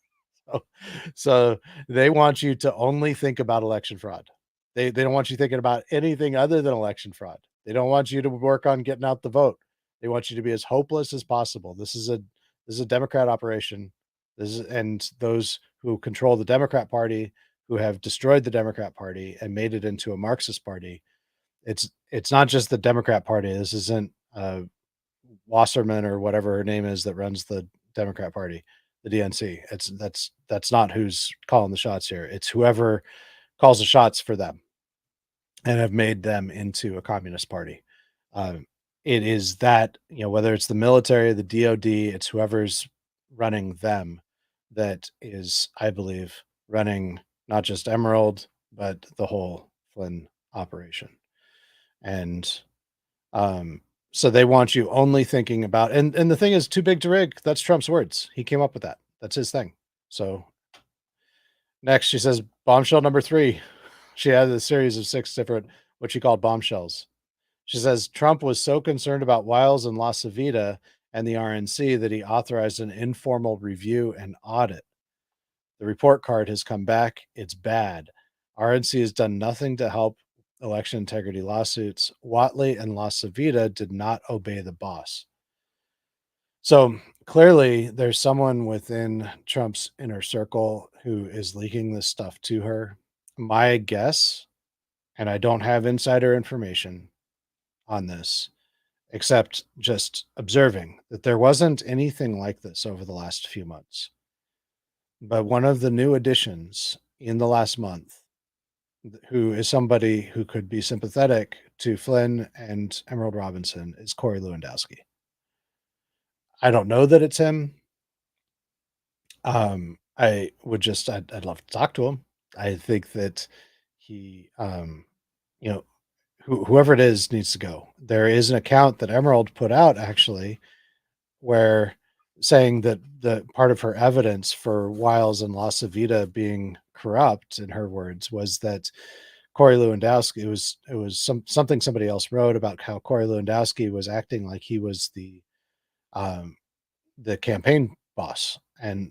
So they want you to only think about election fraud. They don't want you thinking about anything other than election fraud. They don't want you to work on getting out the vote. They want you to be as hopeless as possible. This is a Democrat operation. And those who control the Democrat Party, who have destroyed the Democrat Party and made it into a Marxist party. It's not just the Democrat Party. This isn't Wasserman or whatever her name is that runs the Democrat Party, the DNC. That's not who's calling the shots here. It's whoever calls the shots for them and have made them into a communist party. It is that, whether it's the military, the DOD, it's whoever's running them that is, I believe, running not just Emerald, but the whole Flynn operation. And so they want you only thinking about, and the thing is, too big to rig. That's Trump's words. He came up with that. That's his thing. So next, she says, bombshell number 3. She had a series of 6 different, what she called bombshells. She says, Trump was so concerned about Wiles and La Savita and the RNC that he authorized an informal review and audit. The report card has come back. It's bad. RNC has done nothing to help election integrity lawsuits. Whatley and La Savita did not obey the boss. So clearly there's someone within Trump's inner circle who is leaking this stuff to her. My guess, and I don't have insider information on this, except just observing that there wasn't anything like this over the last few months. But one of the new additions in the last month, who is somebody who could be sympathetic to Flynn and Emerald Robinson, is Corey Lewandowski. I don't know that it's him. I'd love to talk to him. I think that he, whoever it is needs to go. There is an account that Emerald put out actually, where saying that the part of her evidence for Wiles and La Savita being corrupt, in her words, was that Corey Lewandowski, it was something somebody else wrote about how Corey Lewandowski was acting like he was the campaign boss and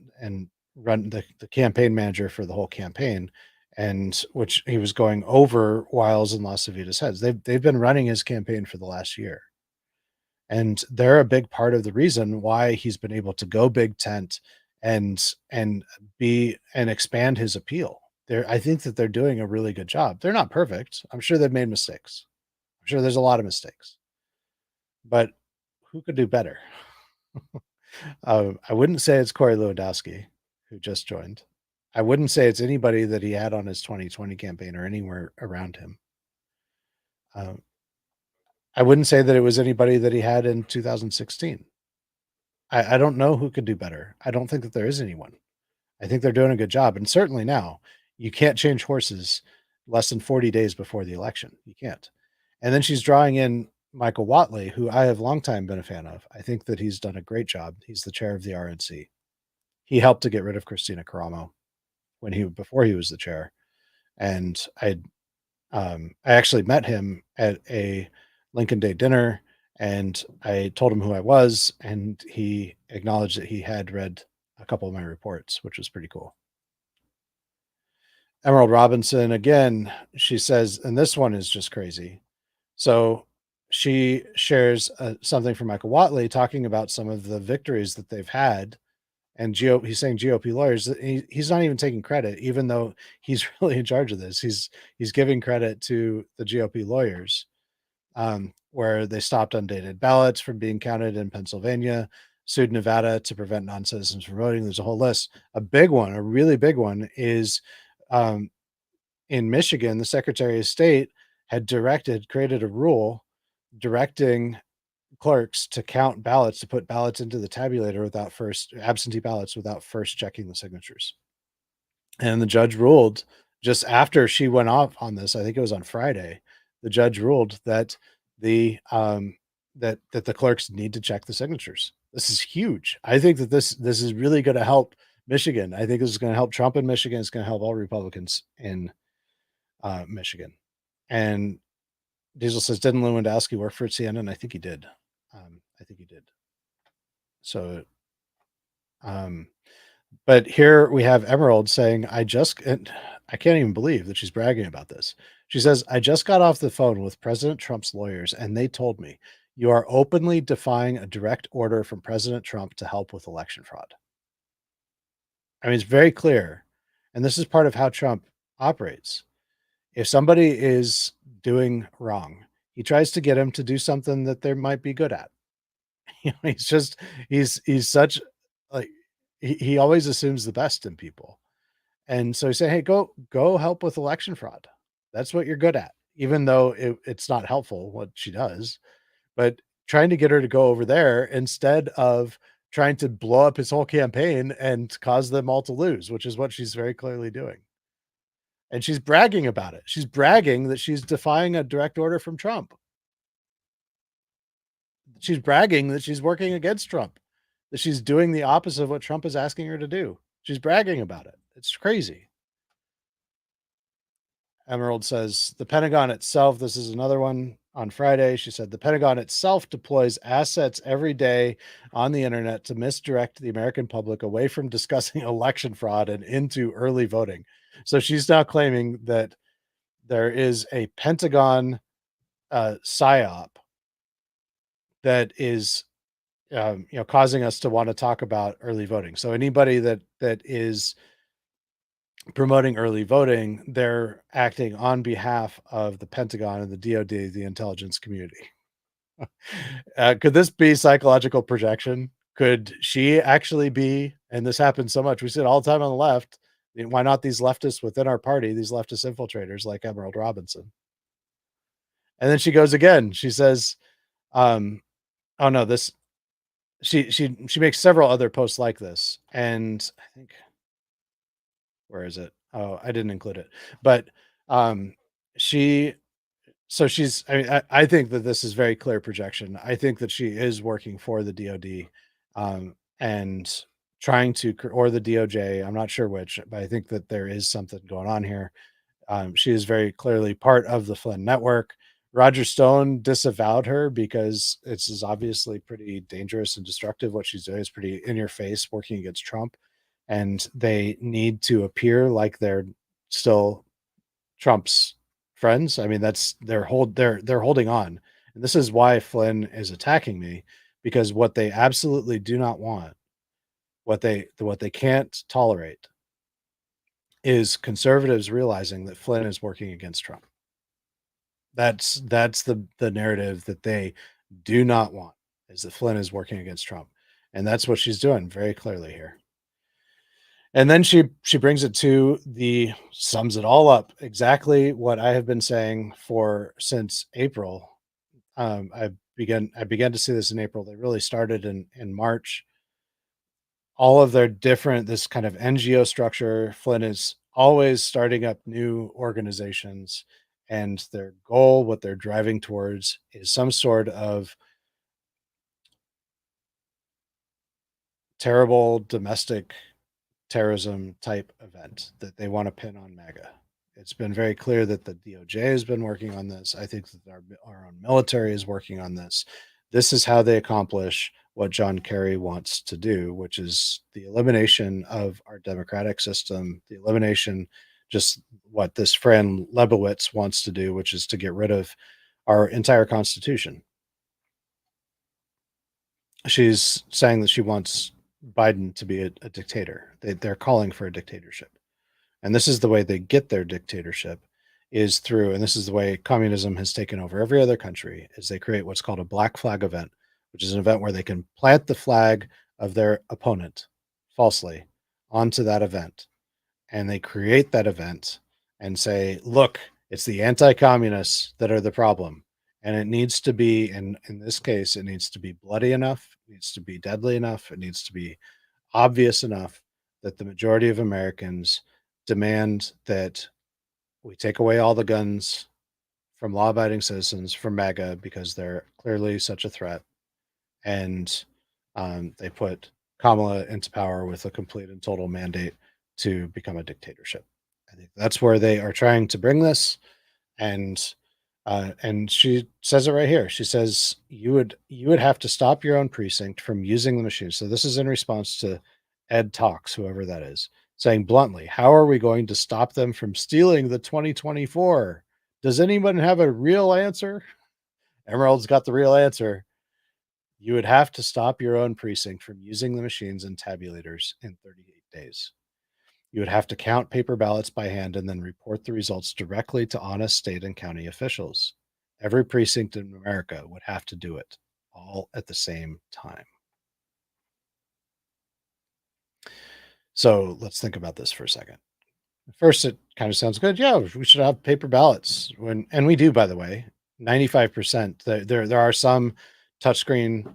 run the campaign manager for the whole campaign, and which he was going over Wiles and La Savita's heads. They've been running his campaign for the last year. And they're a big part of the reason why he's been able to go big tent and expand his appeal. I think that they're doing a really good job. They're not perfect. I'm sure they've made mistakes. I'm sure there's a lot of mistakes. But who could do better? I wouldn't say it's Corey Lewandowski, who just joined. I wouldn't say it's anybody that he had on his 2020 campaign or anywhere around him. I wouldn't say that it was anybody that he had in 2016. I don't know who could do better. I don't think that there is anyone. I think they're doing a good job. And certainly now, you can't change horses less than 40 days before the election. You can't. And then she's drawing in Michael Whatley, who I have long time been a fan of. I think that he's done a great job. He's the chair of the RNC. He helped to get rid of Christina Caramo before he was the chair. And I actually met him at a Lincoln Day dinner, and I told him who I was, and he acknowledged that he had read a couple of my reports, which was pretty cool. Emerald Robinson, again, she says, and this one is just crazy. So she shares something from Michael Whatley talking about some of the victories that they've had and he's saying GOP lawyers. He's not even taking credit, even though he's really in charge of this. He's giving credit to the GOP lawyers, where they stopped undated ballots from being counted in Pennsylvania, sued Nevada to prevent non-citizens from voting. There's a whole list. A big one, a really big one, is in Michigan. The Secretary of State had created a rule directing clerks to count ballots, to put ballots into the tabulator absentee ballots without first checking the signatures. And the judge ruled just after she went off on this, I think it was on Friday, the judge ruled that the clerks need to check the signatures. This is huge. I think that this is really going to help Michigan. I think this is going to help Trump in Michigan. It's going to help all Republicans in Michigan. And Diesel says, didn't Lewandowski work for CNN? I think he did. So, but here we have Emerald saying, I can't even believe that she's bragging about this. She says, I just got off the phone with President Trump's lawyers and they told me you are openly defying a direct order from President Trump to help with election fraud. I mean, it's very clear. And this is part of how Trump operates. If somebody is doing wrong, he tries to get him to do something that they might be good at. He's such like, he always assumes the best in people. And so he said, hey, go help with election fraud. That's what you're good at, even though it's not helpful what she does, but trying to get her to go over there instead of trying to blow up his whole campaign and cause them all to lose, which is what she's very clearly doing. And she's bragging about it. She's bragging that she's defying a direct order from Trump. She's bragging that she's working against Trump, that she's doing the opposite of what Trump is asking her to do. She's bragging about it. It's crazy. Emerald says the Pentagon itself, this is another one on Friday. She said the Pentagon itself deploys assets every day on the internet to misdirect the American public away from discussing election fraud and into early voting. So she's now claiming that there is a Pentagon psyop that is causing us to want to talk about early voting. So anybody that is promoting early voting, they're acting on behalf of the Pentagon and the DoD, the intelligence community. Could this be psychological projection? Could she actually be, and this happens so much, we see it all the time on the left, why not these leftists within our party, these leftist infiltrators like Emerald Robinson? And then she goes again, she says, oh no, this, she makes several other posts like this, and I think, where is it? Oh, I didn't include it, but she's, I think that this is very clear projection. I think that she is working for the DoD and trying to, or the DOJ, I'm not sure which, but I think that there is something going on here. She is very clearly part of the Flynn network. Roger Stone disavowed her because it's obviously pretty dangerous and destructive. What she's doing is pretty in your face, working against Trump, and they need to appear like they're still Trump's friends. I mean, that's they're holding on, and this is why Flynn is attacking me, because what they absolutely do not want, what they can't tolerate, is conservatives realizing that Flynn is working against Trump. That's the narrative that they do not want, is that Flynn is working against Trump. And that's what she's doing very clearly here. And then she brings it to sums it all up, exactly what I have been saying since April. I began to see this in April. They really started in March. All of their this kind of NGO structure. Flynn is always starting up new organizations, and their goal, what they're driving towards, is some sort of terrible domestic terrorism type event that they want to pin on MAGA. It's been very clear that the DOJ has been working on this. I think that our own military is working on this. This is how they accomplish what John Kerry wants to do, which is the elimination of our democratic system, the elimination, just what this Fran Lebowitz wants to do, which is to get rid of our entire Constitution. She's saying that she wants Biden to be a dictator. They're calling for a dictatorship. And this is the way they get their dictatorship is through, and this is the way communism has taken over every other country, is they create what's called a black flag event, which is an event where they can plant the flag of their opponent falsely onto that event. And they create that event and say, look, it's the anti-communists that are the problem. And it needs to be, in this case, it needs to be bloody enough, it needs to be deadly enough, it needs to be obvious enough that the majority of Americans demand that we take away all the guns from law-abiding citizens from MAGA because they're clearly such a threat. And they put Kamala into power with a complete and total mandate to become a dictatorship. I think that's where they are trying to bring this. And she says it right here. She says you would have to stop your own precinct from using the machine. So this is in response to Ed Talks, whoever that is, saying bluntly, how are we going to stop them from stealing the 2024? Does anyone have a real answer? Emerald's got the real answer. You would have to stop your own precinct from using the machines and tabulators in 38 days. You would have to count paper ballots by hand and then report the results directly to honest state and county officials. Every precinct in America would have to do it all at the same time. So let's think about this for a second. First, it kind of sounds good. Yeah, we should have paper ballots. And we do, by the way, 95%. There are some touchscreen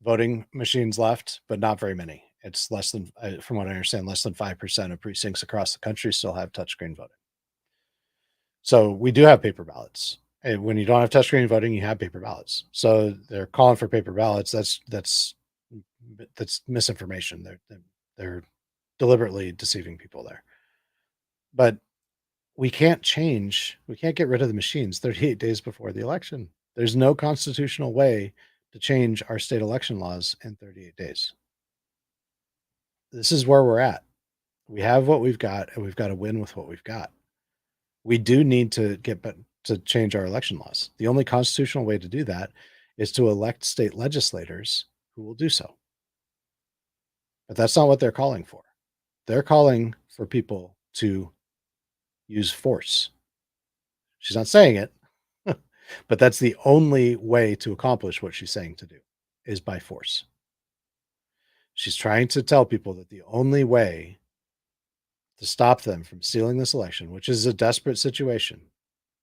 voting machines left, but not very many. It's less than, from what I understand, less than 5% of precincts across the country still have touchscreen voting. So we do have paper ballots. And when you don't have touchscreen voting, you have paper ballots. So they're calling for paper ballots. That's misinformation. They're deliberately deceiving people there. But we can't get rid of the machines 38 days before the election. There's no constitutional way to change our state election laws in 38 days. This is where we're at. We have what we've got, and we've got to win with what we've got. We do need to to change our election laws. The only constitutional way to do that is to elect state legislators who will do so. But that's not what they're calling for. They're calling for people to use force. She's not saying it, but that's the only way to accomplish what she's saying to do, is by force. She's trying to tell people that the only way to stop them from stealing this election, which is a desperate situation.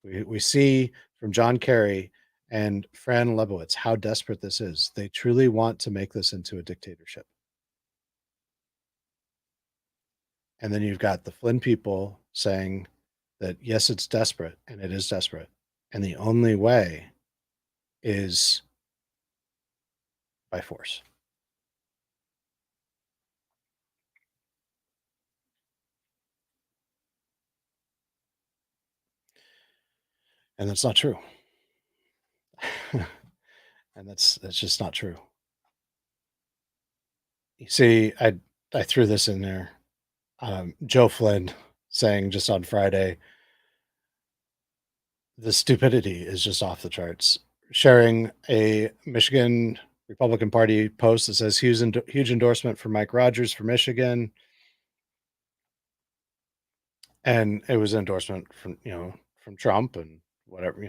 We see from John Kerry and Fran Lebowitz how desperate this is. They truly want to make this into a dictatorship. And then you've got the Flynn people saying that, yes, it's desperate, and it is desperate. And the only way is by force. And that's not true. And that's just not true. You see, I threw this in there. Joe Flynn saying just on Friday, the stupidity is just off the charts. Sharing a Michigan Republican Party post that says huge endorsement for Mike Rogers for Michigan. And it was an endorsement from Trump and whatever,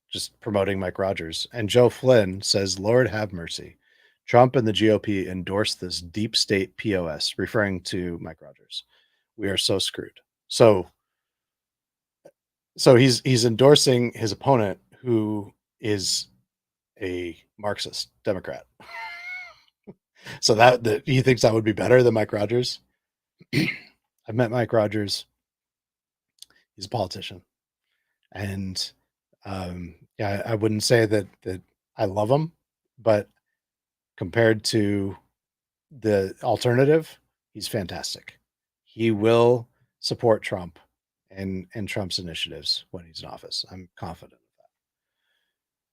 just promoting Mike Rogers. And Joe Flynn says, Lord have mercy. Trump and the GOP endorsed this deep state POS, referring to Mike Rogers. We are so screwed. So he's endorsing his opponent, who is a Marxist Democrat. So that he thinks that would be better than Mike Rogers. I've met Mike Rogers. He's a politician, and yeah, I wouldn't say that I love him, but compared to the alternative, he's fantastic. He will support Trump and Trump's initiatives when he's in office. I'm confident of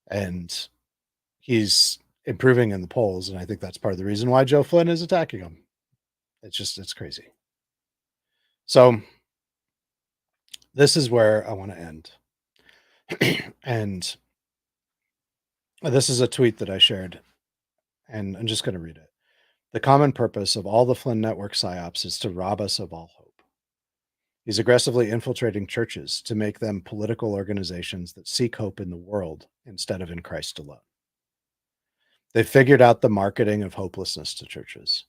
that. And he's improving in the polls, and I think that's part of the reason why Joe Flynn is attacking him. It's crazy. So this is where I want to end. And this is a tweet that I shared, and I'm just going to read it. The common purpose of all the Flynn Network psyops is to rob us of all hope. He's aggressively infiltrating churches to make them political organizations that seek hope in the world instead of in Christ alone. They figured out the marketing of hopelessness to churches,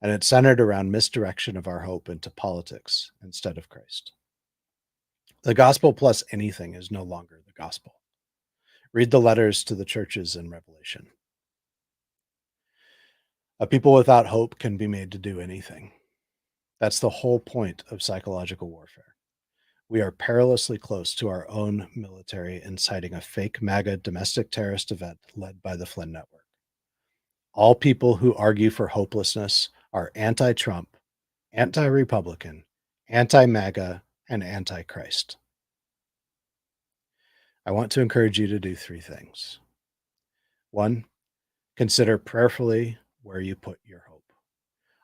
and it's centered around misdirection of our hope into politics instead of Christ. The gospel plus anything is no longer the gospel. Read the letters to the churches in Revelation. A people without hope can be made to do anything. That's the whole point of psychological warfare. We are perilously close to our own military inciting a fake MAGA domestic terrorist event led by the Flynn Network. All people who argue for hopelessness are anti-Trump, anti-Republican, anti-MAGA, and anti-Christ. I want to encourage you to do 3 things. 1, consider prayerfully where you put your hope.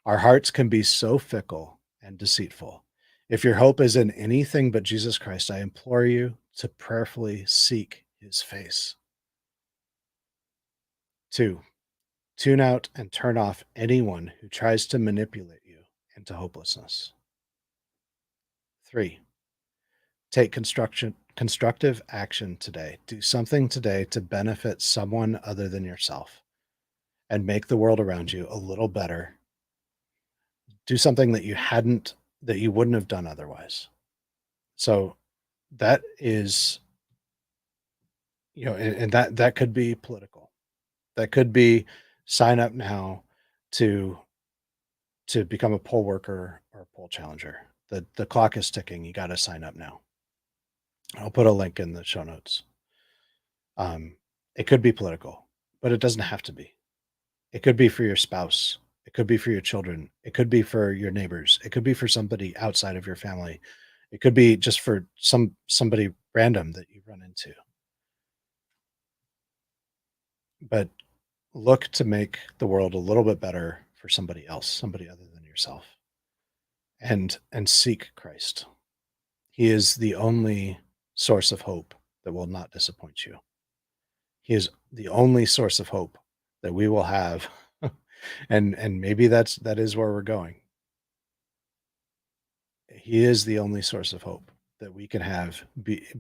Our hearts can be so fickle and deceitful. If your hope is in anything but Jesus Christ, I implore you to prayerfully seek his face. 2, tune out and turn off anyone who tries to manipulate you into hopelessness. 3, take constructive action today. Do something today to benefit someone other than yourself and make the world around you a little better. Do something that you wouldn't have done otherwise. So that is, and that could be political. That could be sign up now to become a poll worker or a poll challenger. The clock is ticking. You got to sign up now. I'll put a link in the show notes. It could be political, but it doesn't have to be. It could be for your spouse. It could be for your children. It could be for your neighbors. It could be for somebody outside of your family. It could be just for somebody random that you run into. But look to make the world a little bit better for somebody else, somebody other than yourself. And seek Christ. He is the only source of hope that will not disappoint you. He is the only source of hope that we will have. and maybe that is where we're going. He is the only source of hope that we can have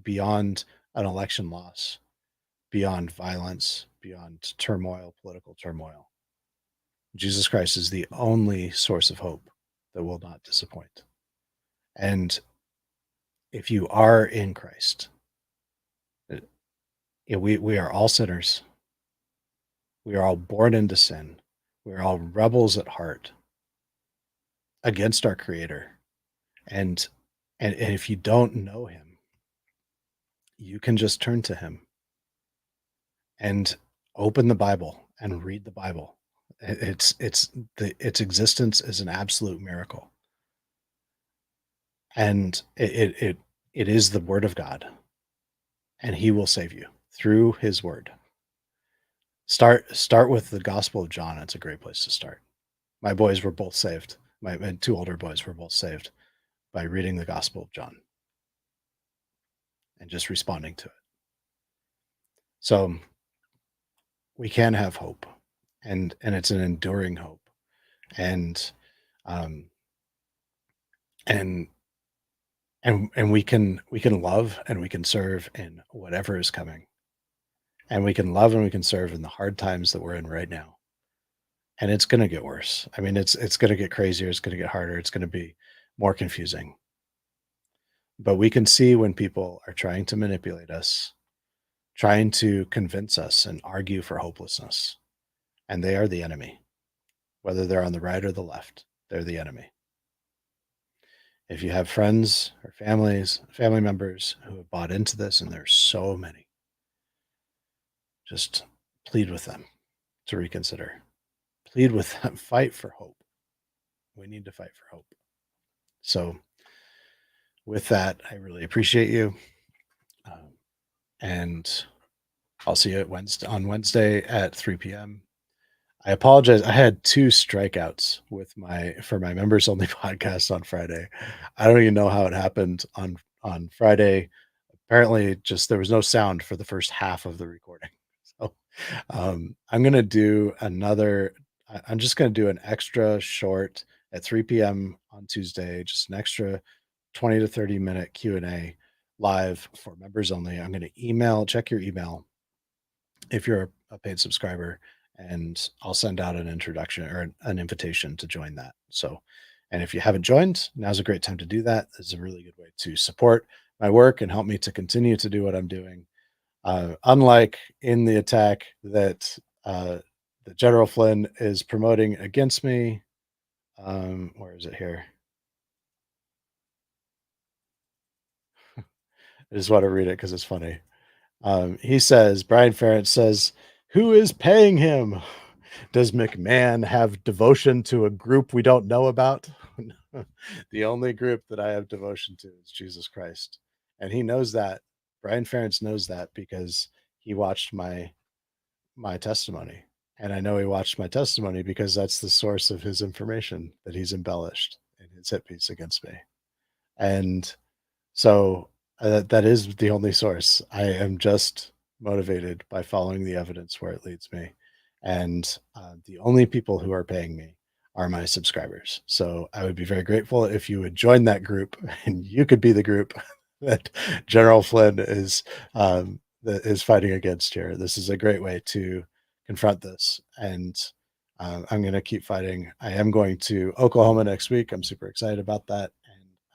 beyond an election loss, beyond violence, beyond turmoil, political turmoil. Jesus Christ is the only source of hope that will not disappoint. And if you are in Christ, we are all sinners. We are all born into sin. We are all rebels at heart against our Creator. And if you don't know him, you can just turn to him and open the Bible and read the Bible. Its existence is an absolute miracle. And it is the word of God, and he will save you through his word. Start with the Gospel of John. It's a great place to start. My boys were both saved. My 2 older boys were both saved by reading the Gospel of John and just responding to it. So we can have hope, and it's an enduring hope, and we can love and we can serve in whatever is coming, and we can love and we can serve in the hard times that we're in right now. And it's going to get worse. I mean, it's going to get crazier. It's going to get harder. It's going to be more confusing. But we can see when people are trying to manipulate us, trying to convince us and argue for hopelessness. And they are the enemy. Whether they're on the right or the left, they're the enemy. If you have friends or family members who have bought into this, and there's so many, just plead with them to reconsider. Plead with them. Fight for hope. We need to fight for hope. So with that, I really appreciate you. And I'll see you on Wednesday at 3 p.m. I apologize. I had 2 strikeouts for my members only podcast on Friday. I don't even know how it happened on Friday. Apparently there was no sound for the first half of the recording. So I'm going to do another I'm just going to do an extra short at 3 p.m. on Tuesday, just an extra 20 to 30 minute Q&A live for members only. I'm going to check your email if you're a paid subscriber, and I'll send out an introduction or an invitation to join that. So, and if you haven't joined, now's a great time to do that. It's a really good way to support my work and help me to continue to do what I'm doing. Unlike in the attack that General Flynn is promoting against me. Where is it here? I just want to read it because it's funny. He says, Brian Ferentz says, who is paying him? Does McMahon have devotion to a group we don't know about? The only group that I have devotion to is Jesus Christ. And he knows that. Brian Ferentz knows that because he watched my testimony. And I know he watched my testimony because that's the source of his information that he's embellished in his hit piece against me. And so that is the only source. I am just motivated by following the evidence where it leads me. And the only people who are paying me are my subscribers. So I would be very grateful if you would join that group, and you could be the group that General Flynn is fighting against here. This is a great way to confront this. And I'm going to keep fighting. I am going to Oklahoma next week. I'm super excited about that.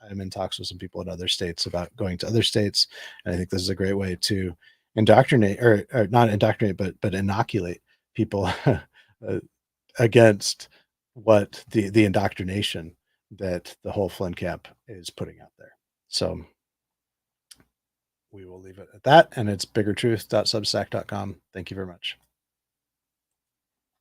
I'm in talks with some people in other states about going to other states. And I think this is a great way to indoctrinate or not indoctrinate, but inoculate people against what the indoctrination that the whole Flynn camp is putting out there. So we will leave it at that. And it's biggertruth.substack.com. Thank you very much.